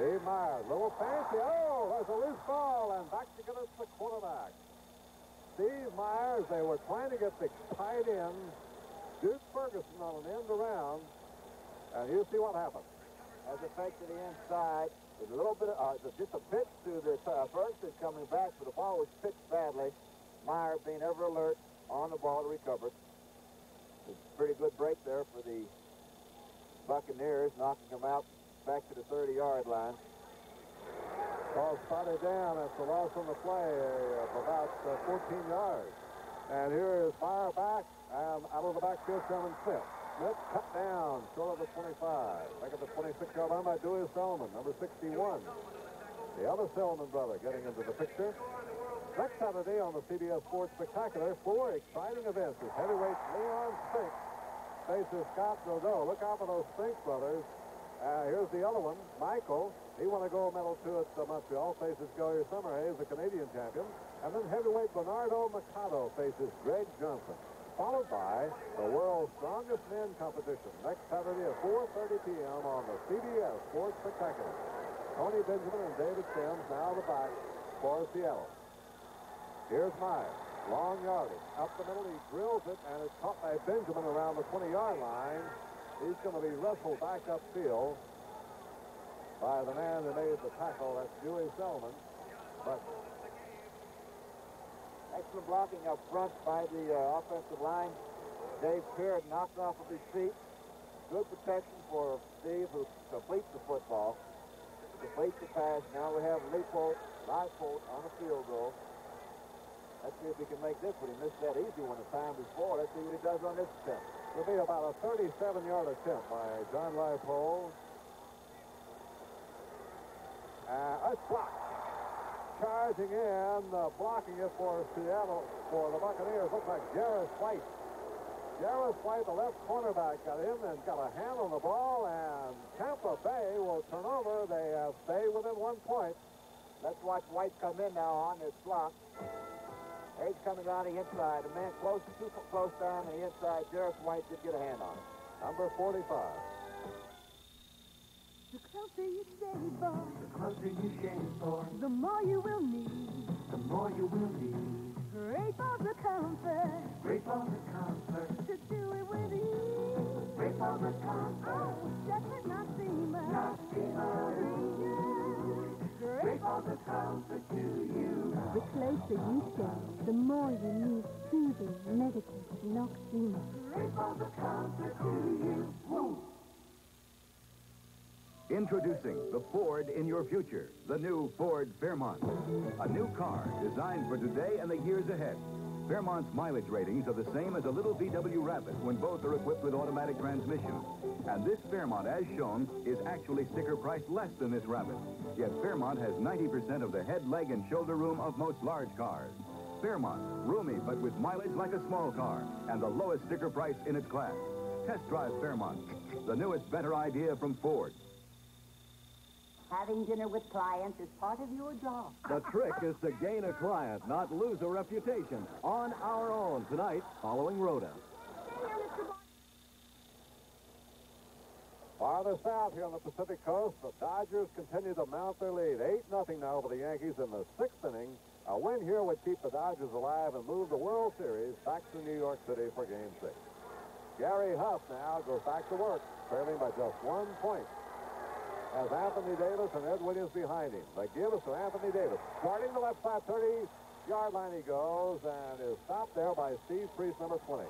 Steve Myers, little fancy. Oh, there's a loose ball, and back to get it to the quarterback. Steve Myers, they were trying to get the tight end, Duke Ferguson, on an end around, and you see what happened. As it fakes to the inside, with a little bit of, just a pitch to the Ferguson coming back, but the ball was pitched badly. Myers being ever alert on the ball to recover it. It's a pretty good break there for the Buccaneers, knocking them out back to the 30-yard line. Ball spotted down. It's a loss on the play of about 14 yards. And here is fire back, and out of the backfield, Sherman Smith. Smith cut down, short of the 25. Back at the 26-yard line by Dewey Selman, number 61. The other Selman brother getting into the picture. Next Saturday on the CBS Sports Spectacular, 4 exciting events. As heavyweight Leon Spinks faces Scott Godot. Look out for those Spinks brothers. Here's the other one, Michael. He won a gold medal, too, at Montreal. Faces Goyer Summerhays, the Canadian champion. And then heavyweight Bernardo Machado faces Greg Johnson. Followed by the world's strongest men competition next Saturday at 4:30 p.m. on the CBS Sports Spectacular. Tony Benjamin and David Sims now the back for Seattle. Here's Myers. Long yardage. Up the middle, he drills it, and it's caught by Benjamin around the 20-yard line. He's going to be wrestled back upfield by the man who made the tackle. That's Dewey Selman. But excellent blocking up front by the offensive line. Dave Peart knocked off of his feet. Good protection for Steve, who completes the football. Completes the pass. Now we have Leipold on the field goal. Let's see if he can make this one. He missed that easy one the time before. Let's see what he does on this attempt. It'll be about a 37-yard attempt by John Leipold. It's blocked. Charging in, blocking it for Seattle, for the Buccaneers. Looks like Jarris White. Jarris White, the left cornerback, got in and got a hand on the ball, and Tampa Bay will turn over. They stay within 1 point. Let's watch White come in now on this block. He's coming on the inside. A man too close down on the inside. Jarris White did get a hand on it. Number 45. The closer you stay, boy, The closer you stay, boy, the more you will need. the more you will need. Great for the comfort Great for the comfort. to do it with ease. Great for the comfort. Oh, just let not seem Not Great for the comfort to you. The closer you stay, the more you need soothing, medical Noxema. Great for the comfort to you. Woo! Introducing the Ford in your future, the new Ford Fairmont. A new car designed for today and the years ahead. Fairmont's mileage ratings are the same as a little VW Rapid when both are equipped with automatic transmission. And this Fairmont, as shown, is actually sticker priced less than this Rapid. Yet Fairmont has 90% of the head, leg, and shoulder room of most large cars. Fairmont, roomy but with mileage like a small car, and the lowest sticker price in its class. Test drive Fairmont, the newest, better idea from Ford. Having dinner with clients is part of your job. The trick is to gain a client, not lose a reputation. On Our Own tonight, following Rhoda. Farther south here on the Pacific Coast, the Dodgers continue to mount their lead. 8-0 now over the Yankees in the 6th inning. A win here would keep the Dodgers alive and move the World Series back to New York City for Game 6. Gary Huff now goes back to work, trailing by just 1 point. Has Anthony Davis and Ed Williams behind him. The give is to Anthony Davis. Starting the left side 30-yard line he goes and is stopped there by Steve Priest, number 20.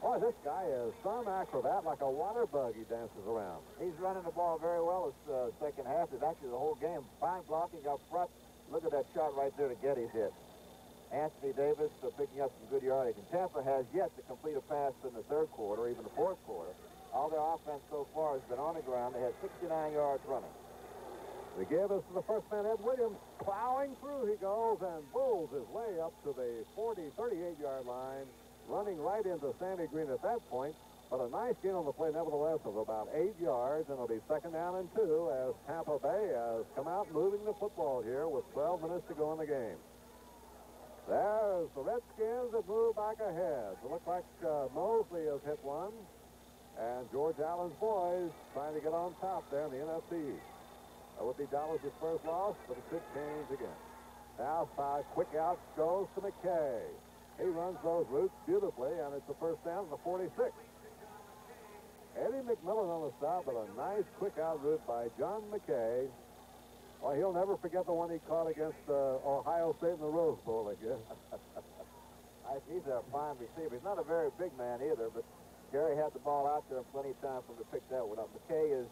Boy, this guy is some acrobat, like a water bug he dances around. He's running the ball very well this second half. It's actually the whole game. Fine blocking up front. Look at that shot right there to get his hit. Anthony Davis picking up some good yardage. And Tampa has yet to complete a pass in the third quarter, even the fourth quarter. All their offense so far has been on the ground. They had 69 yards running. The give is to the first man, Ed Williams. Plowing through he goes and bulls his way up to the 38-yard line, running right into Sandy Green at that point. But a nice gain on the play, nevertheless, of about 8 yards, and it'll be 2nd down and 2 as Tampa Bay has come out moving the football here with 12 minutes to go in the game. There's the Redskins that move back ahead. It looks like Mosley has hit one. And George Allen's boys trying to get on top there in the NFC. That would be Dallas' first loss, but it could change again. Now, quick out goes to McKay. He runs those routes beautifully, and it's the first down at the 46. Eddie McMillan on the stop, but a nice quick out route by John McKay. Well, he'll never forget the one he caught against Ohio State in the Rose Bowl, I guess. He's a fine receiver. He's not a very big man either, but Gary had the ball out there and plenty of time for him to pick that one up. McKay is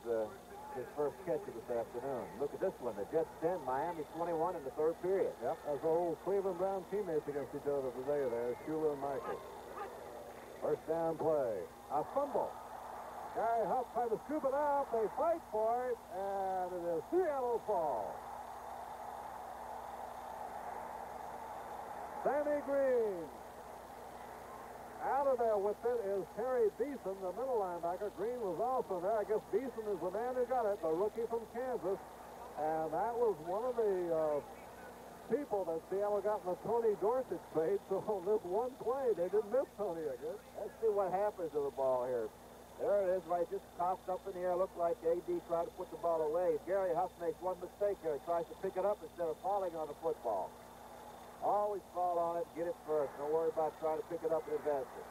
his first catch of this afternoon. Look at this one. The Jets 10, Miami 21 in the third period. Yep, as old Cleveland Brown teammates against each other today there, Shula and Michael. First down play. A fumble. Gary Huff trying to scoop it up. They fight for it, and it is Seattle's ball. Sammy Green. Out of there with it is Terry Beeson, the middle linebacker. Green was also there. I guess Beeson is the man who got it, the rookie from Kansas. And that was one of the people that Seattle got in the Tony Dorsett trade. So on this one play, they didn't miss Tony again. Let's see what happens to the ball here. There it is, right, just tossed up in the air. Looked like A.D. tried to put the ball away. Gary Huff makes one mistake here. He tries to pick it up instead of falling on the football. Always fall on it, get it first. Don't worry about trying to pick it up and advance it.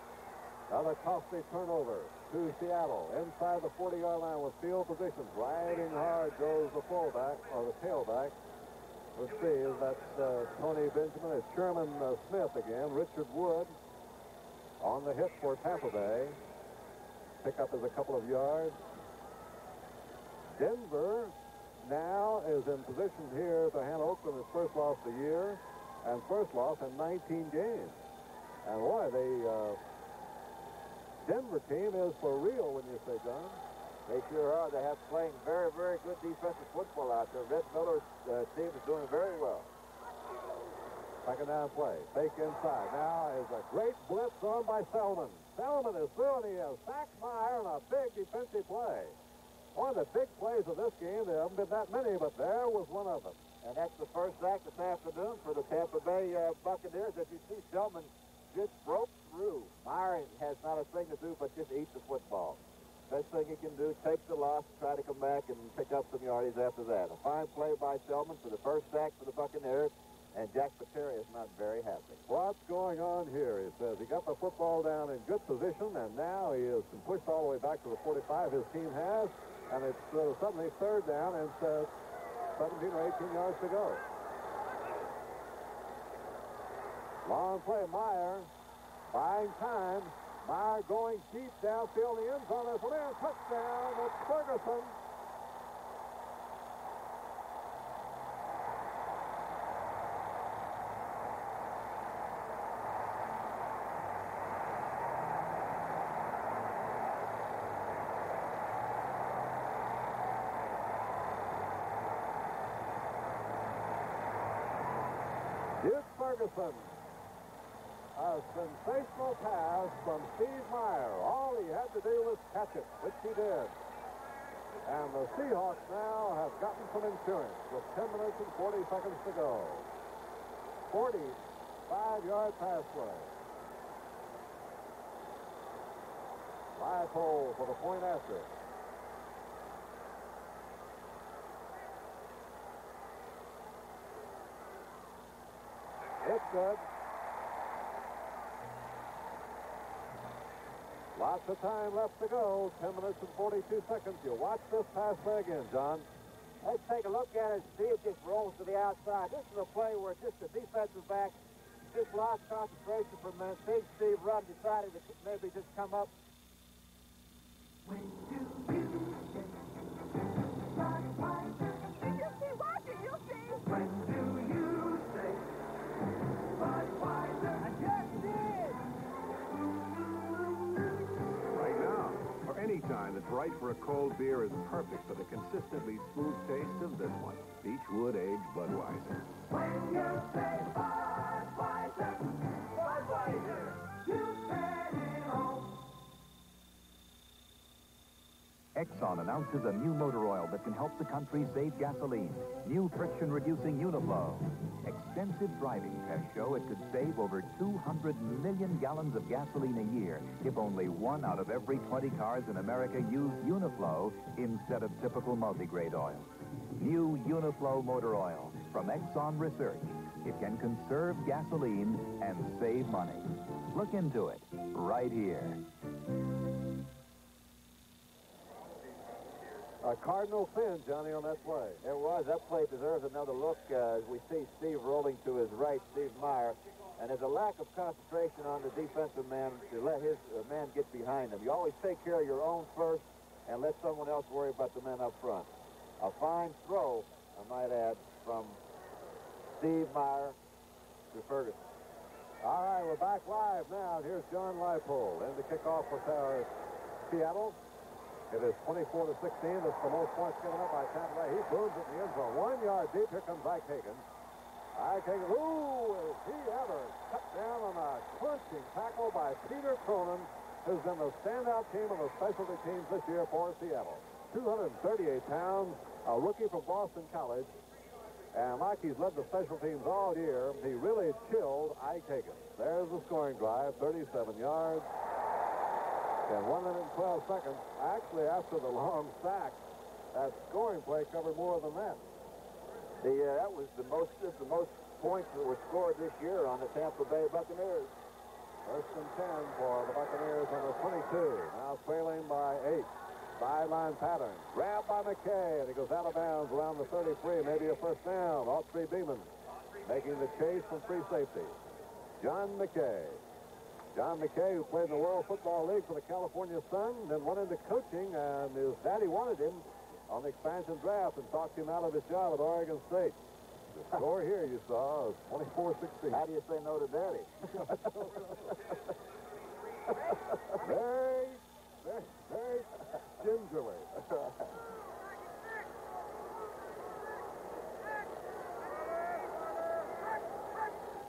Another costly turnover to Seattle. Inside the 40-yard line with field positions. Riding hard goes the fullback, or the tailback. Let's see, is that Tony Benjamin? It's Sherman Smith again. Richard Wood on the hit for Tampa Bay. Pickup is a couple of yards. Denver now is in position here to hand Oakland his first loss of the year. And first loss in 19 games. And boy, the Denver team is for real, when you say, John. They sure are. They have playing very, very good defensive football out there. Red Miller's team is doing very well. Second down play. Fake inside. Now is a great blitz on by Selman. Selman is through, and he has sacked Meyer on a big defensive play. One of the big plays of this game. There haven't been that many, but there was one of them. And that's the first sack this afternoon for the Tampa Bay Buccaneers. As you see, Selman just broke through. Meyer has not a thing to do but just eat the football. Best thing he can do, take the loss, try to come back and pick up some yardies after that. A fine play by Selman for the first sack for the Buccaneers, and Jack Pateri is not very happy. What's going on here? He says he got the football down in good position, and now he is pushed all the way back to the 45 his team has, and it's suddenly third down, and 17 or 18 yards to go. Long play, Meyer buying time. Meyer going deep downfield, the end zone is an air touchdown. It's Ferguson. Here's Ferguson. A sensational pass from Steve Meyer. All he had to do was catch it, which he did. And the Seahawks now have gotten some insurance with 10 minutes and 40 seconds to go. 45-yard pass play. Live hole for the point after. It's good. Lots of time left to go. 10 minutes and 42 seconds. You watch this pass play again, John. Let's take a look at it and see it just rolls to the outside. This is a play where just the defensive back just lost concentration for a minute. Big Steve Rudd decided to maybe just come up. When do you say Budweiser? Did you see Roger? You see? When do you say Budweiser? I just did. Right now, or any time that's right for a cold beer is perfect for the consistently smooth taste of this one. Beechwood Aged Budweiser. When you say Budweiser, Budweiser, you said it all. Exxon announces a new motor oil that can help the country save gasoline. New friction-reducing Uniflow. Extensive driving tests show it could save over 200 million gallons of gasoline a year if only 1 out of every 20 cars in America used Uniflow instead of typical multigrade oil. New Uniflow motor oil from Exxon Research. It can conserve gasoline and save money. Look into it right here. A cardinal sin, Johnny, on that play. It was. That play deserves another look as we see Steve rolling to his right, Steve Meyer. And there's a lack of concentration on the defensive man to let his man get behind him. You always take care of your own first and let someone else worry about the men up front. A fine throw, I might add, from Steve Meyer to Ferguson. All right, we're back live now. Here's John Leipold in the kickoff for Seattle. It is 24-16. It's the most points given up by Tampa Bay. He booms it in the end zone. 1 yard deep. Here comes Ike Hagan. Ike Hagan, ooh, is he ever cut down on a crunching tackle by Peter Cronin, who's been the standout team of the specialty teams this year for Seattle. 238 pounds, a rookie from Boston College. And like he's led the special teams all year, he really chilled Ike Hagan. There's the scoring drive, 37 yards. In 1 minute and 12 seconds, actually after the long sack, that scoring play covered more than that. That was the most points that were scored this year on the Tampa Bay Buccaneers. First and 10 for the Buccaneers on the 22. Now trailing by 8. Sideline pattern. Grabbed by McKay, and he goes out of bounds around the 33. Maybe a first down. All three Beeman making the chase from free safety. John McKay. John McKay, who played in the World Football League for the California Sun, then went into coaching, and his daddy wanted him on the expansion draft and talked him out of his job at Oregon State. The score here, you saw, is 24-16. How do you say no to daddy? very gingerly.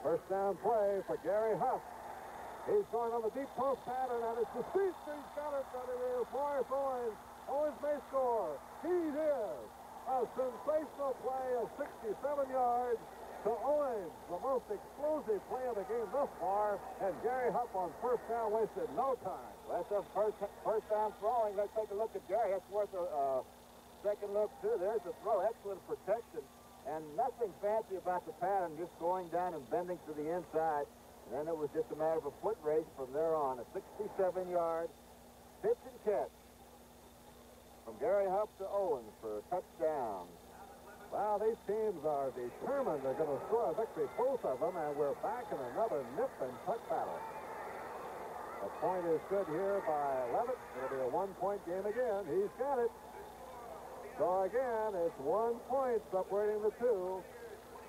First down play for Gary Huff. He's going on the deep post pattern, and it's the speed. He's got it right there. Forrest Owens. Owens may score. He is. A sensational play of 67 yards to Owens, the most explosive play of the game thus far, and Gary Huff on first down wasted no time. That's a first down throwing. Let's take a look at Gary. That's worth a second look, too. There's the throw. Excellent protection, and nothing fancy about the pattern, just going down and bending to the inside. And then it was just a matter of a foot race from there on. A 67-yard pitch and catch from Gary Huff to Owens for a touchdown. Well, these teams are determined they're going to score a victory, both of them, and we're back in another nip and tuck battle. The point is good here by Levitt. It'll be a one-point game again. He's got it. So again, it's 1 point separating the two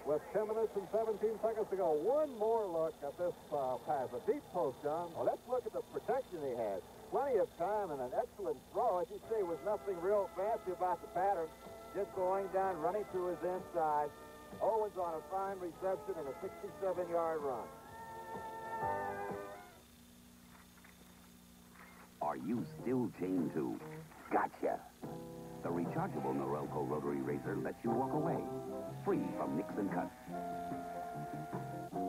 with 10 minutes and 17 seconds to go. One more look at this pass. A deep post, John. Well, let's look at the protection he has. Plenty of time and an excellent throw. As you say, was nothing real fancy about the pattern. Just going down, running to his inside. Owens on a fine reception and a 67-yard run. Are you still chained to? Gotcha. The rechargeable Norelco rotary razor lets you walk away, free from nicks and cuts.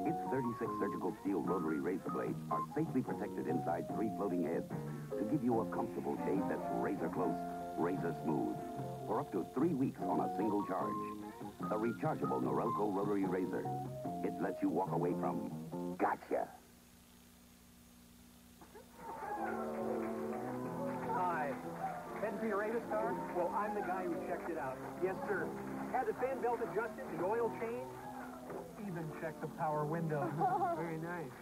Its 36 surgical steel rotary razor blades are safely protected inside 3 floating heads to give you a comfortable shave that's razor close, razor smooth, for up to 3 weeks on a single charge. The rechargeable Norelco rotary razor. It lets you walk away from gotcha. Hi. Heading for your Avis car? Well, I'm the guy who checked it out. Yes, sir. Had the fan belt adjusted, the oil changed, even checked the power window. Very nice.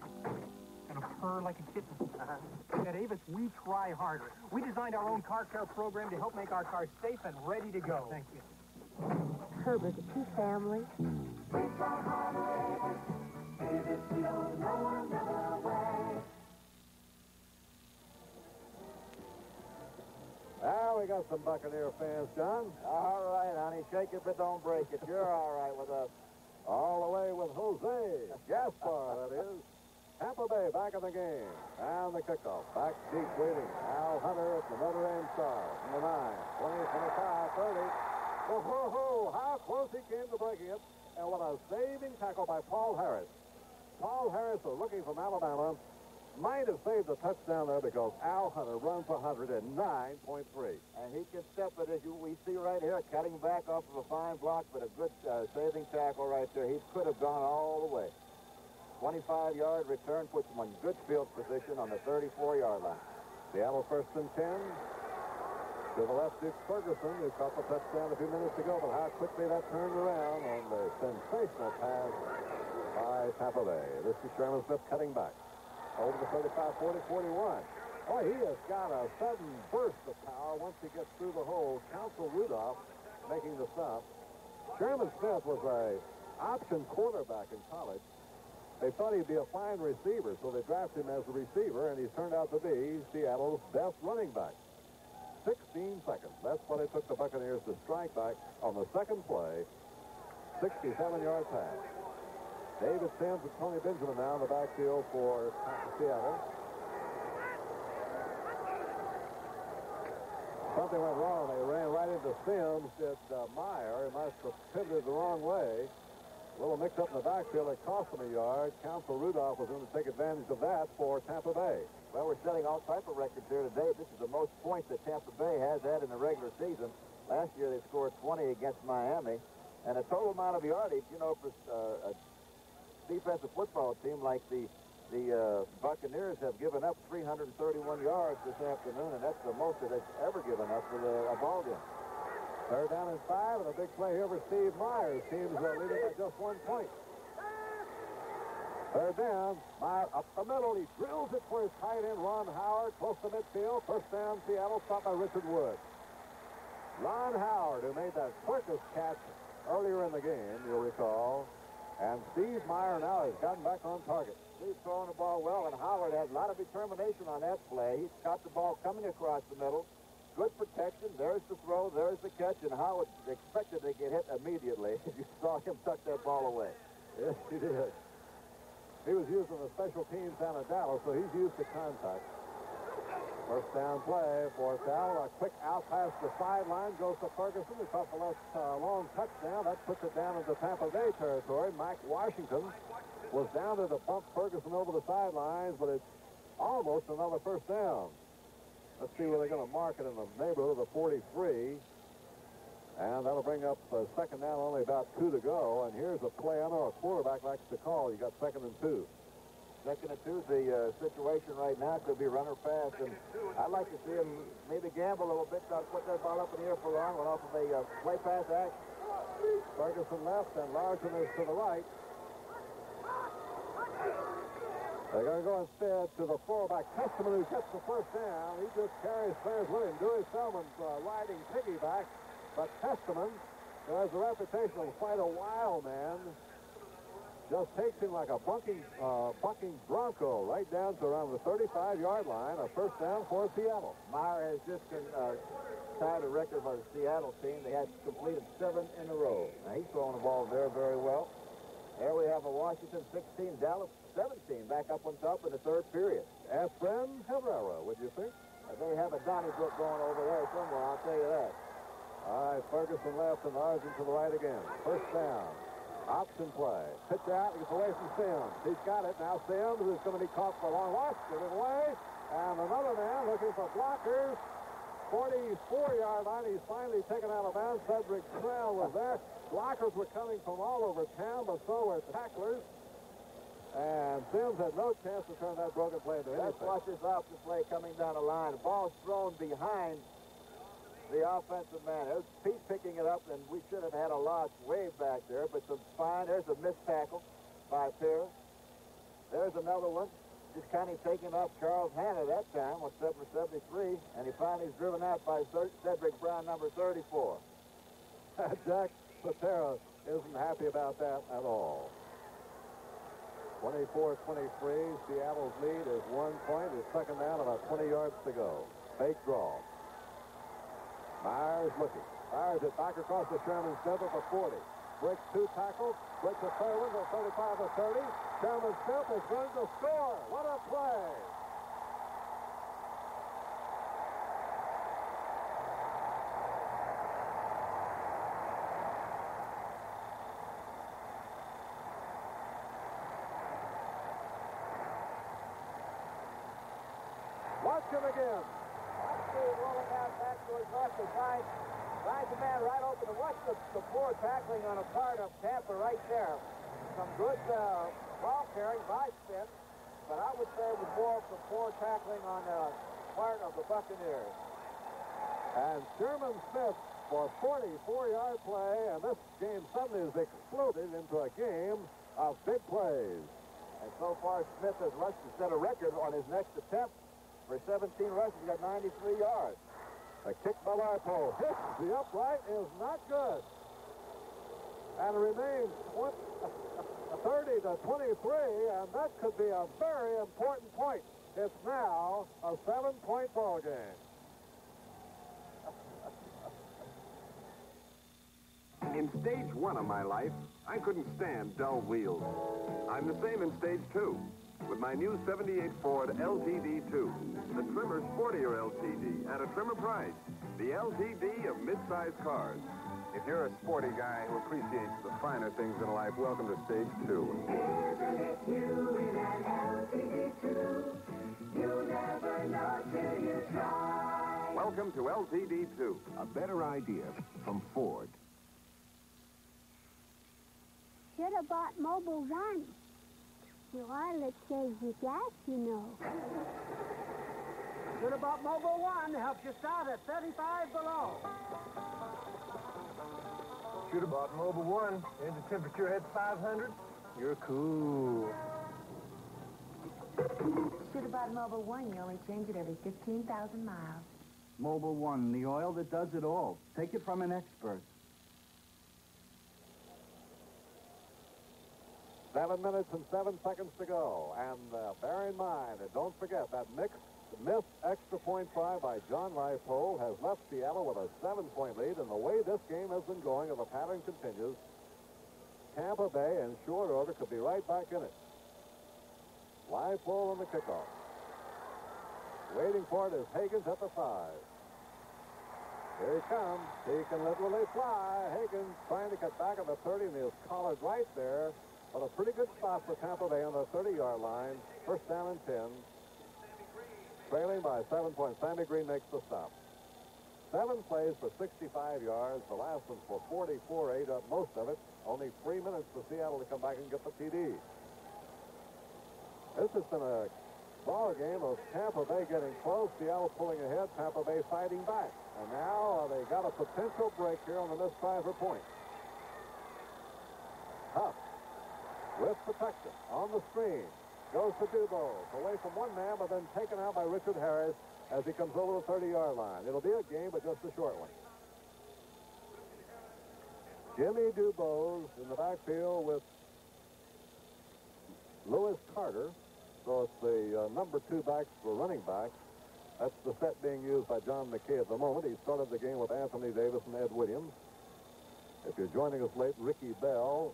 Gonna purr like a kitten. At Avis, we try harder. We designed our own car care program to help make our cars safe and ready to go. Thank you. Herbert, is he family? We try harder, Avis. Avis, you'll know another way. Now we got some Buccaneer fans, John. All right, honey. Shake it, but don't break it. You're all right with us. All the way with Jose Gaspar, that is. Tampa Bay back in the game. And the kickoff. Back deep waiting. Al Hunter at the Notre Dame Star. From the 9, 20, 25, 30. Oh, how close he came to breaking it. And what a saving tackle by Paul Harris. Paul Harris, a rookie from Alabama, might have saved a touchdown there because Al Hunter runs 109.3. And he can step it, as we see right here, cutting back off of a fine block, but a good saving tackle right there. He could have gone all the way. 25-yard return puts him in good field position on the 34-yard line. Seattle first and 10. To the left, Duke Ferguson, who caught the touchdown a few minutes ago, but how quickly that turned around on the sensational pass by by Tampa Bay. This is Sherman Smith cutting back. Over the 35, 40, 41. Boy, he has got a sudden burst of power once he gets through the hole. Counsel Rudolph making the stop. Sherman Smith was a option quarterback in college. They thought he'd be a fine receiver, so they drafted him as a receiver, and he's turned out to be Seattle's best running back. 16 seconds. That's what it took the Buccaneers to strike back on the second play. 67-yard pass. David Sims and Tony Benjamin now in the backfield for Seattle. Something went wrong. They ran right into Sims. Did Meyer. He must have pivoted the wrong way. A little mix up in the backfield. It cost them a yard. Counsel Rudolph was going to take advantage of that for Tampa Bay. Well, we're setting all type of records here today. This is the most points that Tampa Bay has had in the regular season. Last year they scored 20 against Miami. And a total amount of yardage, you know, for a defensive football team like the Buccaneers have given up 331 yards this afternoon, and that's the most that they've ever given up for a ball game. Third down and 5, and a big play here for Steve Myers. Teams are leading by just 1 point. Third down, Meyer up the middle. He drills it for his tight end, Ron Howard, close to midfield. First down, Seattle, stopped by Richard Wood. Ron Howard, who made that circus catch earlier in the game, you'll recall. And Steve Meyer now has gotten back on target. He's throwing the ball well, and Howard had a lot of determination on that play. He's got the ball coming across the middle. Good protection. There's the throw. There's the catch. And Howard expected to get hit immediately. You saw him tuck that ball away. Yes, he did. He was using the special teams down in Dallas, so he's used to contact. First down play for Seattle. A quick out past the sideline goes to Ferguson. He caught the left long touchdown. That puts it down into Tampa Bay territory. Mike Washington was down there to bump Ferguson over the sidelines, but it's almost another first down. Let's see where they're going to mark it in the neighborhood of the 43. And that'll bring up second down, only about 2 to go. And here's a play I know a quarterback likes to call. You got 2nd and 2. 2nd and 2 is the situation right now. Could be runner pass. And I'd like to see him maybe gamble a little bit, not put that ball up in the air for long, went off of a play pass action. Ferguson left and Larson is to the right. They're going to go instead to the fullback, Testament, who gets the first down. He just carries players with him. Dewey Selman's riding piggyback, but Testament, who has a reputation of quite a wild man, just takes him like a bucking bronco right down to around the 35-yard line. A first down for Seattle. Meyer has just tied a record by the Seattle team. They had completed 7 in a row. Now, he's throwing the ball very, very well. There we have a Washington 16, Dallas 17, back up on top in the third period. Efren Herrera, would you think? They have a Donnybrook going over there somewhere, I'll tell you that. All right, Ferguson left and Larson to the right again. First down. Option play. Pitch out, gets away from Sims. He's got it. Now Sims is going to be caught for a long watch. Give it away. And another man looking for blockers. 44-yard line. He's finally taken out of bounds. Cedric Snell was there. Blockers were coming from all over town, but so were tacklers. And Sims had no chance to turn that broken play into anything. Let's watch this option play coming down the line. The ball's thrown behind the offensive man. There's Pete picking it up, and we should have had a loss way back there, but some fine. There's a missed tackle by Pierce. There's another one. Just kind of taking off Charles Hanna that time on 7-73, and he finally is driven out by Cedric Brown, number 34. Jack Patera isn't happy about that at all. 24-23, Seattle's lead is 1 point. It's second down, about 20 yards to go. Fake draw. Myers looking. Myers it back across the Sherman Smith at the 40. Breaks 2 tackles. Breaks a third one to 35-30. Sherman Smith is going to score. What a play. Watch him again. Rolling out back towards left to finds the man right open. And watch the poor tackling on a part of Tampa right there. Some good ball carrying by Smith, but I would say it was more of the poor tackling on the part of the Buccaneers. And Sherman Smith for a 44-yard play, and this game suddenly has exploded into a game of big plays. And so far, Smith has rushed to set a record on his next attempt. For 17 rushes, he got 93 yards. A kick by Leipold hits the upright, is not good. And it remains 30 to 23, and that could be a very important point. It's now a 7-point ball game. In stage 1 of my life, I couldn't stand dull wheels. I'm the same in stage 2 with my new 78 Ford LTD2, the trimmer sportier LTD at a trimmer price, the LTD of mid-sized cars. If you're a sporty guy who appreciates the finer things in life, welcome to stage 2. Isn't it you in an LTD2? You never know till you try. Welcome to LTD2. A better idea from Ford. Should have bought Mobile One. Your wireless saves you gas, you know. Should have bought Mobile One. Helps you start at 35 below. Should have bought Mobile One. Engine temperature hits 500. You're cool. Should have bought Mobile One. You only change it every 15,000 miles. Mobile One, the oil that does it all. Take it from an expert. 7 minutes and 7 seconds to go. And bear in mind, and don't forget, that missed extra point try by John Leipold has left Seattle with a 7-point lead. And the way this game has been going, if the pattern continues, Tampa Bay, in short order, could be right back in it. Leipold on the kickoff. Waiting for it is Higgins at the 5. Here he comes. He can literally fly. Higgins trying to get back at the 30, and he is collared right there. But a pretty good spot for Tampa Bay on the 30-yard line. First down and 10. Trailing by 7 points. Sammy Green makes the stop. 7 plays for 65 yards. The last one for 44, ate up most of it. Only 3 minutes for Seattle to come back and get the TD. This has been a ball game of Tampa Bay getting close. Seattle pulling ahead. Tampa Bay fighting back. And now they got a potential break here on the missed try for point. Huff. With protection on the screen. Goes to Dubose. Away from one man, but then taken out by Richard Harris as he comes over the 30-yard line. It'll be a game, but just a short one. Jimmy Dubose in the backfield with Lewis Carter. So it's the number 2 backs for running backs. That's the set being used by John McKay at the moment. He started the game with Anthony Davis and Ed Williams. If you're joining us late, Ricky Bell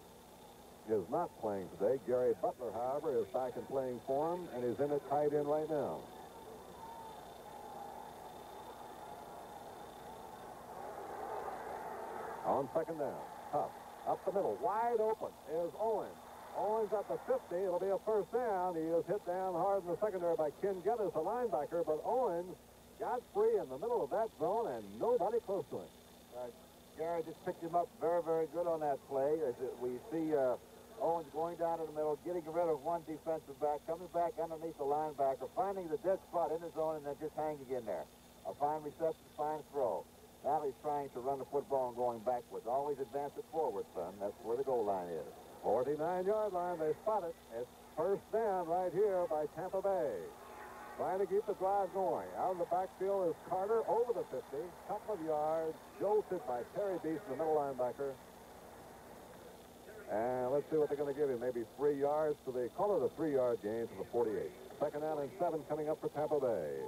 is not playing today. Gary Butler, however, is back in playing form, and he's in it tight end right now. On second down, Huff up the middle, wide open is Owens. Owens at the 50. It'll be a first down. He is hit down hard in the secondary by Ken Geddes, a linebacker, but Owens got free in the middle of that zone, and nobody close to him. Gary just picked him up very, very good on that play. As we see Owens going down in the middle, getting rid of one defensive back, coming back underneath the linebacker, finding the dead spot in his zone, and then just hanging in there. A fine reception, fine throw. Now he's trying to run the football and going backwards. Always advance it forward, son. That's where the goal line is. 49-yard line, they spot it. It's first down right here by Tampa Bay. Trying to keep the drive going. Out of the backfield is Carter over the 50. Couple of yards, jolted by Terry Beast, the middle linebacker. And let's see what they're going to give him. Maybe 3 yards. So they call it a 3-yard gain to the 48. Second down and 7 coming up for Tampa Bay.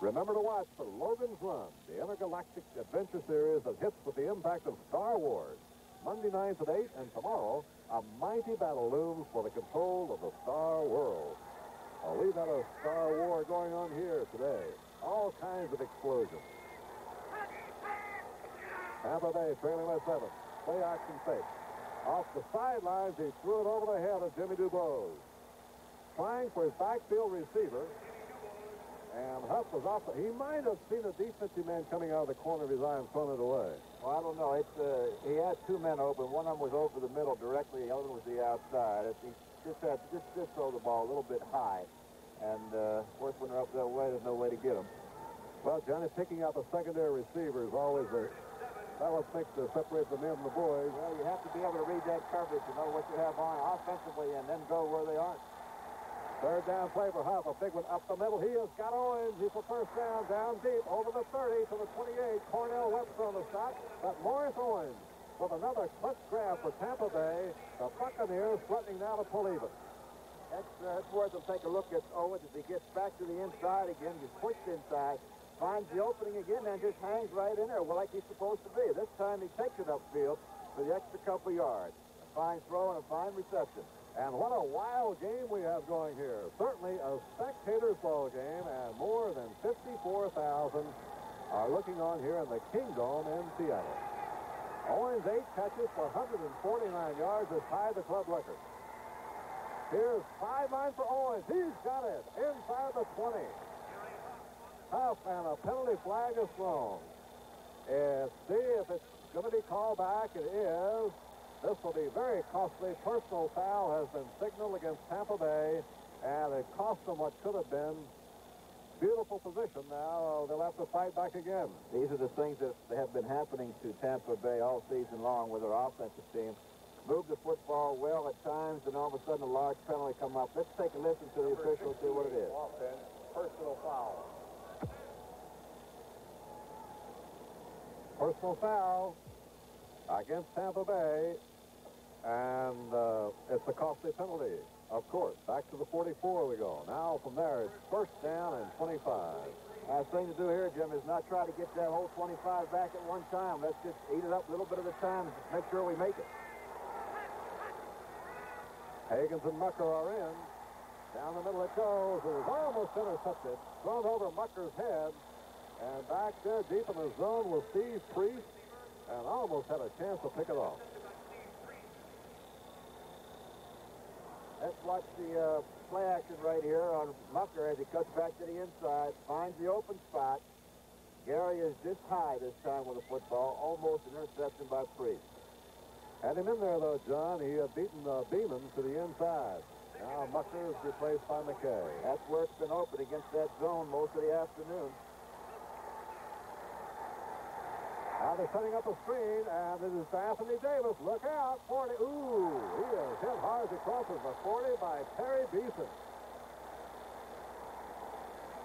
Remember to watch for Logan's Run, the intergalactic adventure series that hits with the impact of Star Wars. Monday nights at 8, and tomorrow, a mighty battle looms for the control of the Star World. We've had a Star War going on here today. All kinds of explosions. Tampa Bay trailing by 7. Play action fake. Off the sidelines, he threw it over the head of Jimmy Dubose. Trying for his backfield receiver. And Huff was off. He might have seen a defensive man coming out of the corner of his eye and thrown it away. Well, I don't know. He had 2 men open. One of them was over the middle directly. The other one was the outside. He just had to just throw the ball a little bit high. And, of course, when they're up that way, there's no way to get him. Well, Johnny, picking out the secondary receiver is always a Dallas makes to separate the men from the boys. Well, you have to be able to read that coverage to know what you have on offensively and then go where they aren't. Third down play for Huff. A big one up the middle. He has got Owens. He's for first down. Down deep. Over the 30 to the 28. Cornell Webster on the shot. But Morris Owens with another clutch grab for Tampa Bay. The Buccaneers threatening now to pull even. That's worth them. Take a look at Owens as he gets back to the inside again. Gets pushed inside. Finds the opening again and just hangs right in there like he's supposed to be. This time he takes it upfield for the extra couple yards. A fine throw and a fine reception. And what a wild game we have going here. Certainly a spectator's ball game, and more than 54,000 are looking on here in the Kingdome in Seattle. Owens 8 catches for 149 yards has tied the club record. Here's 5-9 for Owens. He's got it inside the 20. Tough, and a penalty flag is thrown. See if it's going to be called back. It is. This will be very costly. Personal foul has been signaled against Tampa Bay, and it cost them what could have been beautiful position. Now they'll have to fight back again. These are the things that have been happening to Tampa Bay all season long with their offensive team. Move the football well at times, and all of a sudden a large penalty come up. Let's take a listen to the officials, see what it is. Offense, personal foul. Personal foul against Tampa Bay, and it's a costly penalty, of course. Back to the 44 we go. Now from there, it's first down and 25. Last thing to do here, Jim, is not try to get that whole 25 back at one time. Let's just eat it up a little bit at a time and just make sure we make it. Higgins and Mucker are in. Down the middle it goes. It was almost intercepted. Thrown over Mucker's head. And back there deep in the zone was Steve Priest, and almost had a chance to pick it off. Let's watch the play action right here on Mucker as he cuts back to the inside, finds the open spot. Gary is this high this time with the football, almost an interception by Priest. Had him in there, though, John. He had beaten Beeman to the inside. Now Mucker is replaced by McKay. That's where it's been open against that zone most of the afternoon. Now they're setting up a screen, and it is to Anthony Davis. Look out, 40. Ooh, he is hit hard as he crosses the 40 by Terry Beeson.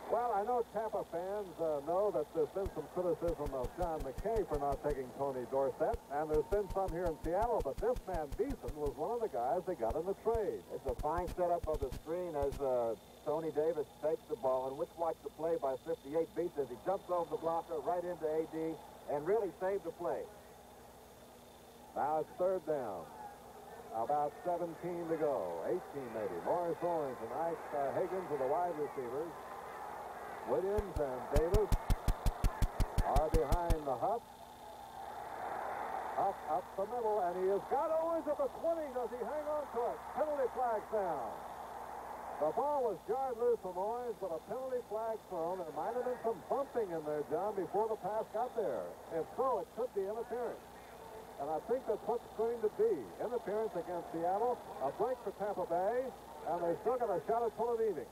Well, I know Tampa fans know that there's been some criticism of John McKay for not taking Tony Dorsett, and there's been some here in Seattle, but this man Beeson was one of the guys they got in the trade. It's a fine setup of the screen as Tony Davis takes the ball, and let's watch the play by 58 Beeson as he jumps over the blocker right into AD and really saved the play. Now it's third down. About 17 to go. 18 maybe. Morris Owens and Ike Higgins are the wide receivers. Williams and Davis are behind the Huff. Up the middle, and he has got Owens at the 20. Does he hang on to it? Penalty flag down. The ball was jarred loose from Owens, but a penalty flag thrown. There might have been some bumping in there, John, before the pass got there. If so, it could be interference. And I think that's what's going to be. Interference against Seattle, a break for Tampa Bay, and they still got a shot at pulling even.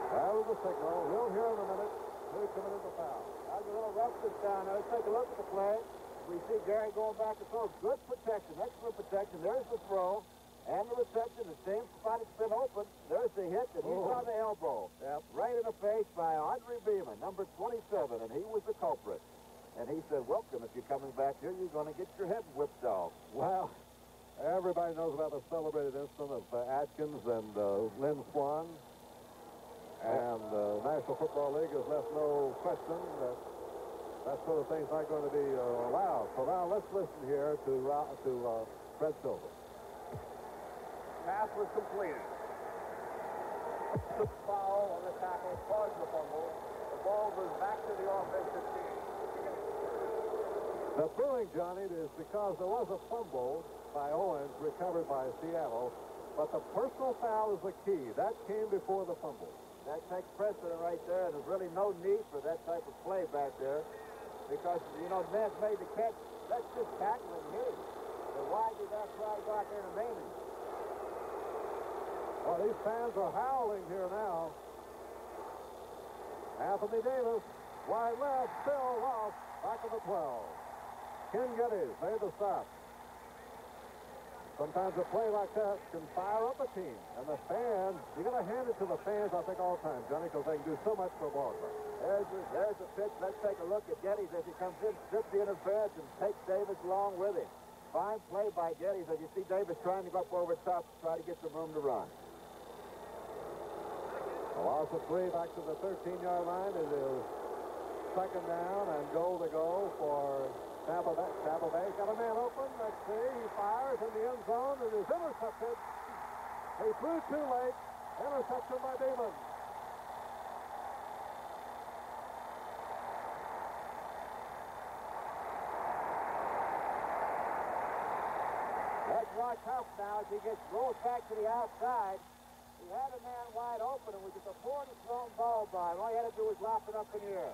That was the signal. We'll hear in a minute who committed the foul. That's a little rough this down. Now let's take a look at the play. We see Gary going back to throw. Good protection, excellent protection. There's the throw and the reception. The same spot it's been open. There's the hit, and he's on the elbow. Yep. Right in the face by Andre Beeman, number 27, and he was the culprit. And he said, welcome, if you're coming back here, you're going to get your head whipped off. Well, everybody knows about the celebrated incident of Atkins and Lynn Swan. And the National Football League has left no question that that sort of thing's not going to be allowed. So now let's listen here to Fred Silver. Pass was completed. Foul on the tackle, caused the fumble. The ball goes back to the offensive team. The thrilling, Johnny, is because there was a fumble by Owens recovered by Seattle, but the personal foul is the key. That came before the fumble. That takes precedent right there, and there's really no need for that type of play back there because, you know, the man's made the catch. Let's just tackle him here. So why did that try to go out there and maim him? Well, these fans are howling here now. Anthony Davis Wide left, still lost. Back of the 12. Ken Geddes made the stop. Sometimes a play like that can fire up a team. And the fans, you got to hand it to the fans, I think, all the time, Johnny, because they can do so much for a ball club. There's the pitch. Let's take a look at Geddes as he comes in, strips the interference, and takes Davis along with him. Fine play by Geddes as you see Davis trying to go up over the top to try to get some room to run. A loss of 3 back to the 13-yard line. It is second down and goal to go for Tampa Bay. Tampa Bay got a man open. Let's see. He fires in the end zone and is intercepted. He threw too late. Interception by Damon. Let's watch Huff now as he gets rolled back to the outside. He had a man wide open and was just a poorly thrown ball by him. All he had to do was lop it up in the air.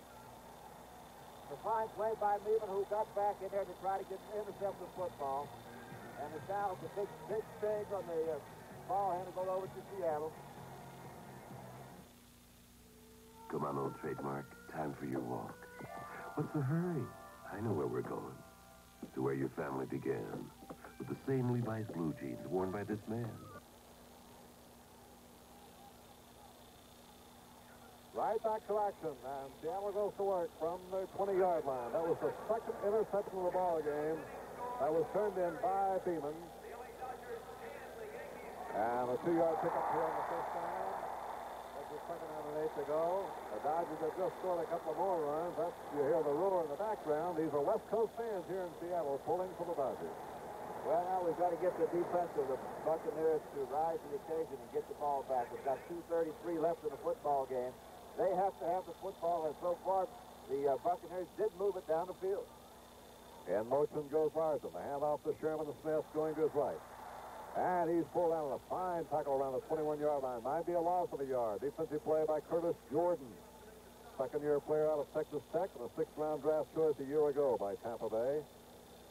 A fine play by Lehman, who got back in there to try to intercept the football. And it's now a big stage on the ball hand to go over to Seattle. Come on, old trademark. Time for your walk. What's the hurry? I know where we're going. To where your family began. With the same Levi's blue jeans worn by this man. Right back to action, and Seattle goes to work from the 20-yard line. That was the second interception of the ball game. That was turned in by Beeman. And a 2-yard pickup here on the first down. That's the second down and 8 to go. The Dodgers have just scored a couple of more runs. That's, you hear the roar in the background. These are West Coast fans here in Seattle pulling for the Dodgers. Well, now we've got to get the defense of the Buccaneers to rise to the occasion and get the ball back. We've got 2:33 left in the football game. They have to have the football, and so far, the Buccaneers did move it down the field. In motion goes Larson. The handoff to Sherman Smith going to his right. And he's pulled out on a fine tackle around the 21-yard line. Might be a loss of a yard. Defensive play by Curtis Jordan. Second-year player out of Texas Tech and a 6th-round draft choice a year ago by Tampa Bay.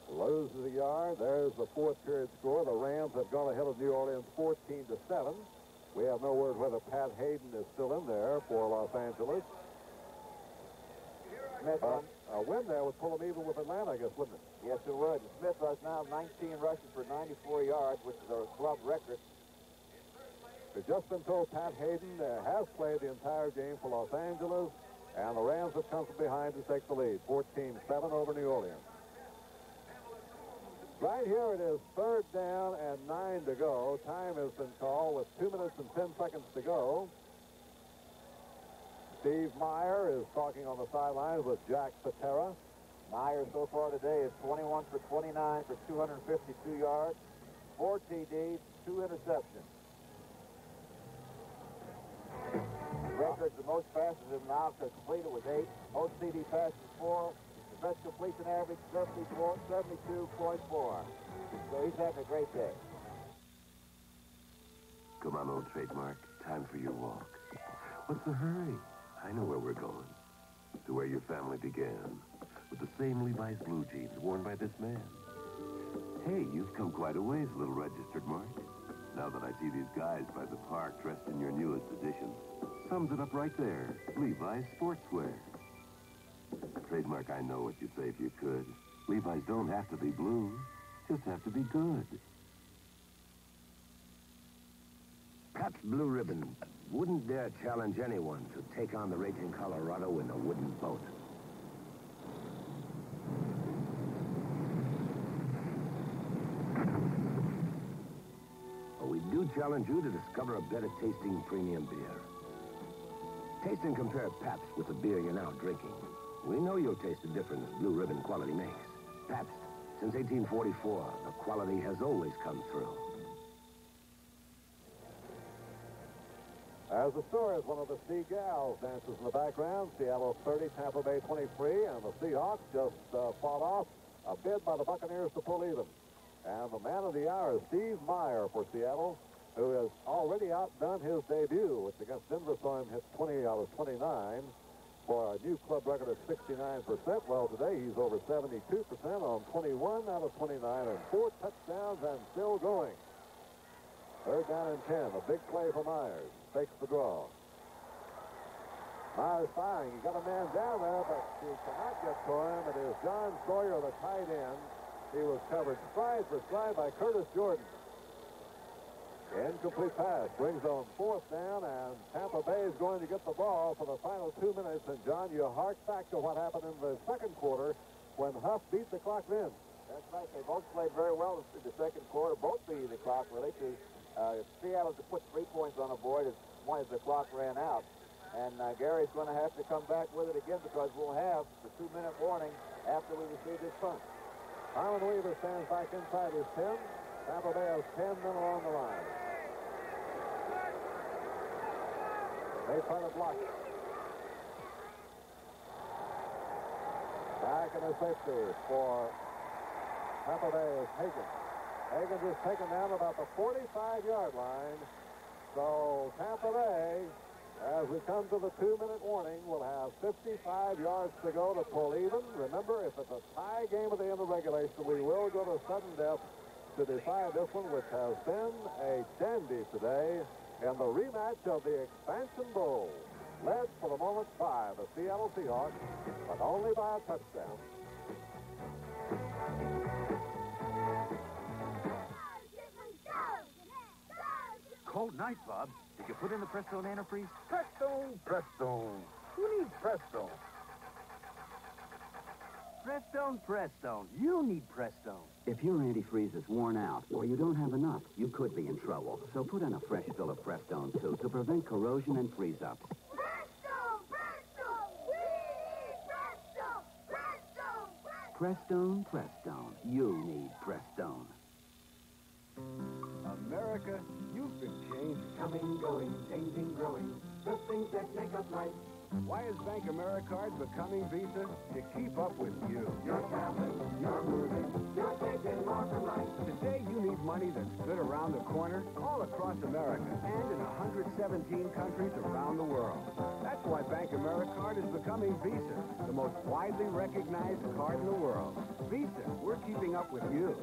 Loses a yard. There's the fourth period score. The Rams have gone ahead of New Orleans 14-7. We have no word whether Pat Hayden is still in there for Los Angeles. Smith, a win there would pull them even with Atlanta, I guess, wouldn't it? Yes, it would. Smith has now 19 rushes for 94 yards, which is a club record. We've just been told Pat Hayden has played the entire game for Los Angeles, and the Rams have come from behind to take the lead, 14-7 over New Orleans. Right here it is 3rd down and 9 to go. Time has been called with 2 minutes and 10 seconds to go. Steve Meyer is talking on the sidelines with Jack Patera. Meyer so far today is 21 for 29 for 252 yards, 4 TDs, 2 interceptions. Record the most passes in an outfit completed was 8. Most CD passes 4. The best completion average 72.4. So he's having a great day. Come on, old trademark. Time for your walk. What's the hurry? I know where we're going. To where your family began. With the same Levi's blue jeans worn by this man. Hey, you've come quite a ways, little registered Mark. Now that I see these guys by the park dressed in your newest editions, sums it up right there. Levi's sportswear. Trademark, I know what you'd say if you could. Levi's don't have to be blue, just have to be good. Pabst Blue Ribbon wouldn't dare challenge anyone to take on the raging Colorado in a wooden boat. But we do challenge you to discover a better tasting premium beer. Taste and compare Pabst with the beer you're now drinking. We know you'll taste the difference Blue Ribbon quality makes. Pabst, since 1844, the quality has always come through. As the story is one of the Seagulls dances in the background. Seattle 30, Tampa Bay 23, and the Seahawks just fought off a bid by the Buccaneers to pull even. And the man of the hour is Steve Meyer for Seattle, who has already outdone his debut, which against Denver saw him hit 20 out of 29 for a new club record of 69%. Well, today he's over 72% on 21 out of 29 and 4 touchdowns and still going. 3rd down and 10, a big play for Myers. Takes the draw. Myers firing. He got a man down there, but he cannot get to him. It is John Sawyer, the tight end. He was covered stride for stride by Curtis Jordan. Incomplete pass brings on fourth down, and Tampa Bay is going to get the ball for the final 2 minutes. And, John, you hark back to what happened in the second quarter when Huff beat the clock then. That's right. They both played very well in the second quarter, both beating the clock, really, because Seattle to put 3 points on the board as long as the clock ran out. And Gary's going to have to come back with it again because we'll have the 2-minute warning after we receive this punt. Harlan Weaver stands back inside his 10. Tampa Bay has 10 men along the line. They try to block it. Back in the safety for Tampa Bay is Hagan. Hagan's is taken down about the 45-yard line. So Tampa Bay, as we come to the 2-minute warning, will have 55 yards to go to pull even. Remember, if it's a tie game at the end of regulation, we will go to sudden death to decide this one, which has been a dandy today in the rematch of the Expansion Bowl. Led for the moment by the Seattle Seahawks, but only by a touchdown. Cold night, Bob. Did you put in the Presto antifreeze? Presto, Presto. Who needs Presto? Prestone. You need Prestone. If your antifreeze is worn out or you don't have enough, you could be in trouble. So put in a fresh fill of Prestone, too, to prevent corrosion and freeze-ups. Prestone. You need Prestone. America, you've been changed. Coming, going, changing, growing. The things that make us right. Why is Bank AmeriCard becoming Visa? To keep up with you. You're traveling, you're moving, you're taking more from life. Today you need money that's good around the corner, all across America, and in 117 countries around the world. That's why Bank AmeriCard is becoming Visa, the most widely recognized card in the world. Visa, we're keeping up with you.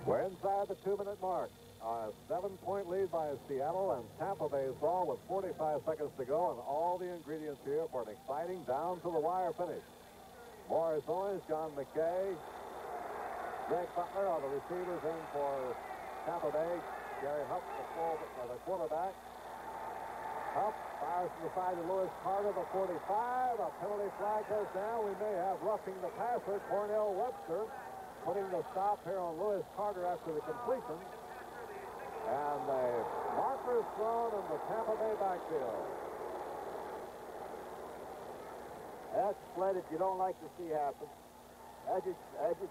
We're inside the 2-minute mark. A 7-point lead by Seattle, and Tampa Bay's ball with 45 seconds to go, and all the ingredients here for an exciting down-to-the-wire finish. Morris Owens, John McKay, Greg Butler are the receivers in for Tampa Bay. Gary Huff, the quarterback. Huff fires from the side to Lewis Carter, the 45. A penalty flag goes down. We may have roughing the passer, Cornell Webster, putting the stop here on Lewis Carter after the completion. And the marker's thrown in the Tampa Bay backfield. That's play that you don't like to see happen. As you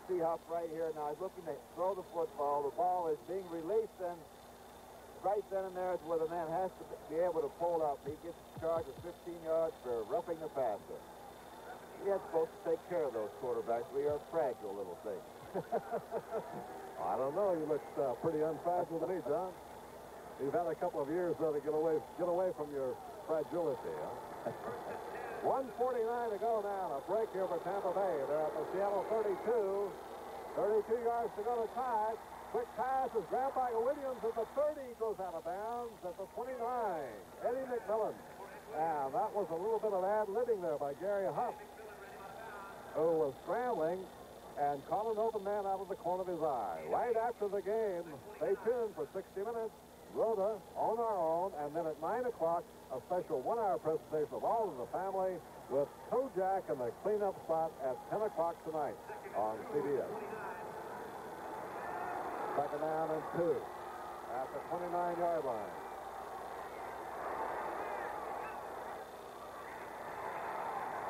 see Huff right here now, he's looking to throw the football. The ball is being released, and right then and there is where the man has to be able to pull up. He gets charged with 15 yards for roughing the passer. He is supposed to take care of those quarterbacks. We are fragile little things. I don't know. You look pretty unfragile to me, John. You've had a couple of years, though, to get away from your fragility, huh? 1:49 to go now. A break here for Tampa Bay. They're at the Seattle 32. 32 yards to go to tie. Quick pass is grabbed by Williams at the 30. Goes out of bounds at the 29. Eddie McMillan. And that was a little bit of ad-libbing there by Gary Huff, who was scrambling and caught an open man out of the corner of his eye. Right after the game, stay tuned for 60 minutes. Rhoda on our own, and then at 9 o'clock, a special 1-hour presentation of All in the Family with Kojak and the cleanup spot at 10 o'clock tonight on CBS. Second down and 2 at the 29-yard line.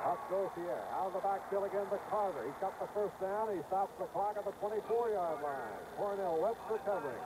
Huff goes here. Out of the backfield again to Carter. He's got the first down. He stops the clock at the 24-yard line. Cornell Webster covering.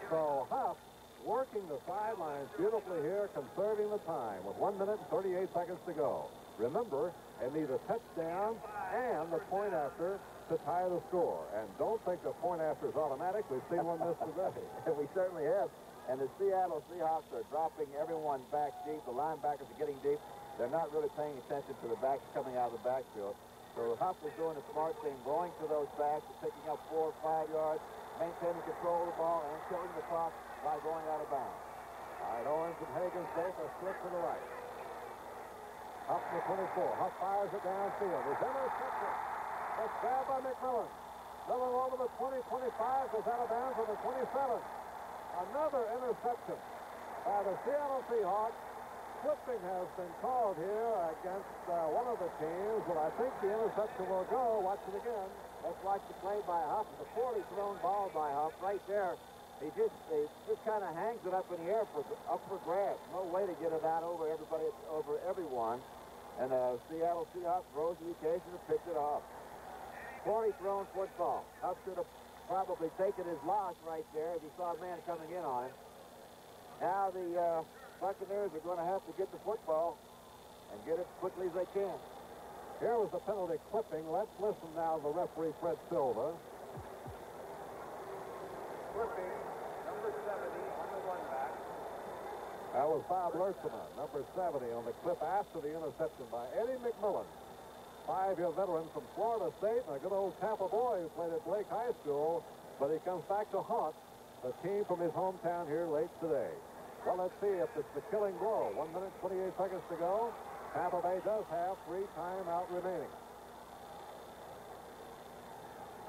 So Huff working the sidelines beautifully here, conserving the time with 1 minute and 38 seconds to go. Remember, they need a touchdown and the point after to tie the score. And don't think the point after is automatic. We've seen one this today. We certainly have. And the Seattle Seahawks are dropping everyone back deep. The linebackers are getting deep. They're not really paying attention to the backs coming out of the backfield. So Huff is doing a smart thing, going to those backs and picking up 4 or 5 yards, maintaining control of the ball and killing the clock by going out of bounds. All right, Owens and Hagen's both are split to the right. Huff to 24. Huff fires it downfield. He's intercepted. It's grabbed by McMillan. Going over the 20-25, goes out of bounds on the 27. Another interception by the Seattle Seahawks. Flipping has been called here against one of the teams, but I think the interception will go. Watch it again. Let's watch the play by Huff. The poorly thrown ball by Huff right there. He just kind of hangs it up in the air up for grabs. No way to get it out over everyone. And Seattle Seahawks rose to the occasion to pick it off. Poorly thrown football. Huff should have probably taken his loss right there if he saw a man coming in on him. Now the Buccaneers are going to have to get the football and get it as quickly as they can. Here was the penalty clipping. Let's listen now to the referee, Fred Silva. Clipping, number 70 on the one back. That was Bob Lertzman, number 70, on the clip after the interception by Eddie McMillan. 5-year veteran from Florida State and a good old Tampa boy who played at Blake High School, but he comes back to haunt the team from his hometown here late today. Well, let's see if it's the killing blow. 1 minute, 28 seconds to go. Tampa Bay does have 3 timeouts remaining.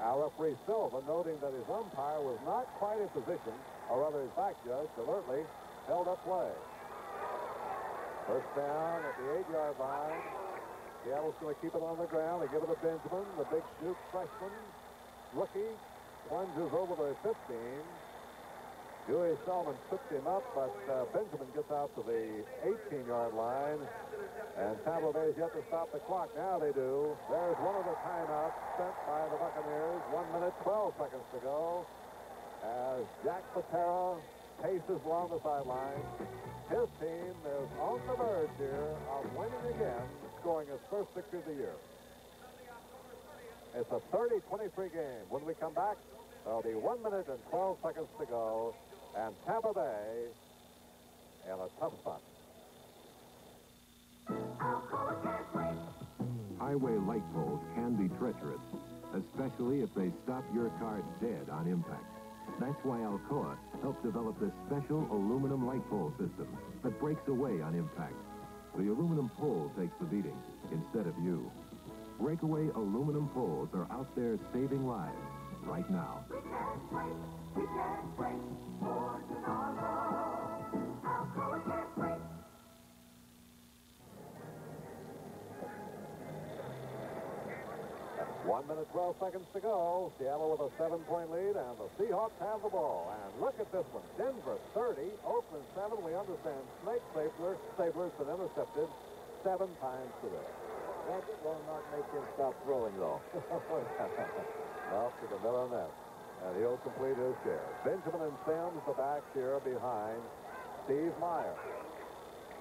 Our referee Silva noting that his umpire was not quite in position, or rather his back judge alertly held up play. First down at the 8-yard line. Seattle's going to keep it on the ground. They give it to Benjamin, the big Duke freshman. Rookie plunges over the 15. Dewey Solomon tripped him up, but Benjamin gets out to the 18-yard line. And Tampa Bay's yet to stop the clock. Now they do. There's one of the timeouts spent by the Buccaneers. 1 minute, 12 seconds to go. As Jack Patera paces along the sideline. His team is on the verge here of winning again, scoring his first victory of the year. It's a 30-23 game. When we come back, there'll be 1 minute and 12 seconds to go. And Tampa Bay in a tough spot. Highway light poles can be treacherous, especially if they stop your car dead on impact. That's why Alcoa helped develop this special aluminum light pole system that breaks away on impact. The aluminum pole takes the beating instead of you. Breakaway aluminum poles are out there saving lives right now. We can't wait for tomorrow. Alcoa can't wait. 1 minute, 12 seconds to go. Seattle with a 7-point lead, and the Seahawks have the ball. And look at this one. Denver 30, Oakland 7. We understand Snake Stabler's been intercepted 7 times today. That will not make him stop throwing, though. Well, to the middle of that. And he'll complete his share. Benjamin and Sims, the backs here behind Steve Meyer.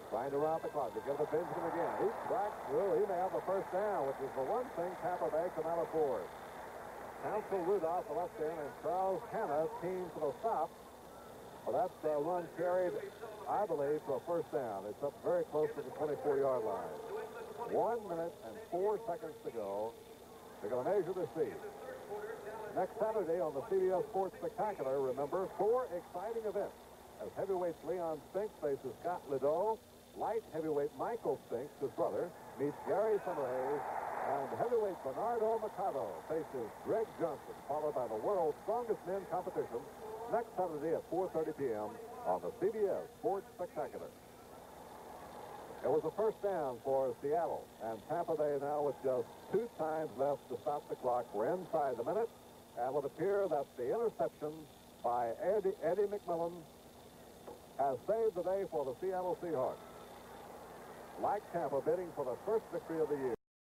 Trying to round the clock. They give it to Benjamin again. He cracks through. He may have the first down, which is the one thing Tampa Bay cannot afford. Council Rudolph, the left end, and Charles Hanna team for the stop. Well, that run carried, I believe, for a first down. It's up very close to the 24-yard line. 1 minute and 4 seconds to go. They're going to measure the speed. Next Saturday on the CBS Sports Spectacular, remember, 4 exciting events. As heavyweight Leon Spinks faces Scott Lideau, light heavyweight Michael Spinks, his brother, meets Gary Summerhays, and heavyweight Bernardo Machado faces Greg Johnson, followed by the world's strongest men competition next Saturday at 4:30 p.m. on the CBS Sports Spectacular. It was a first down for Seattle, and Tampa Bay now with just 2 times left to stop the clock. We're inside the minute, and it would appear that the interception by Eddie McMillan has saved the day for the Seattle Seahawks. Like Tampa, bidding for the first victory of the year.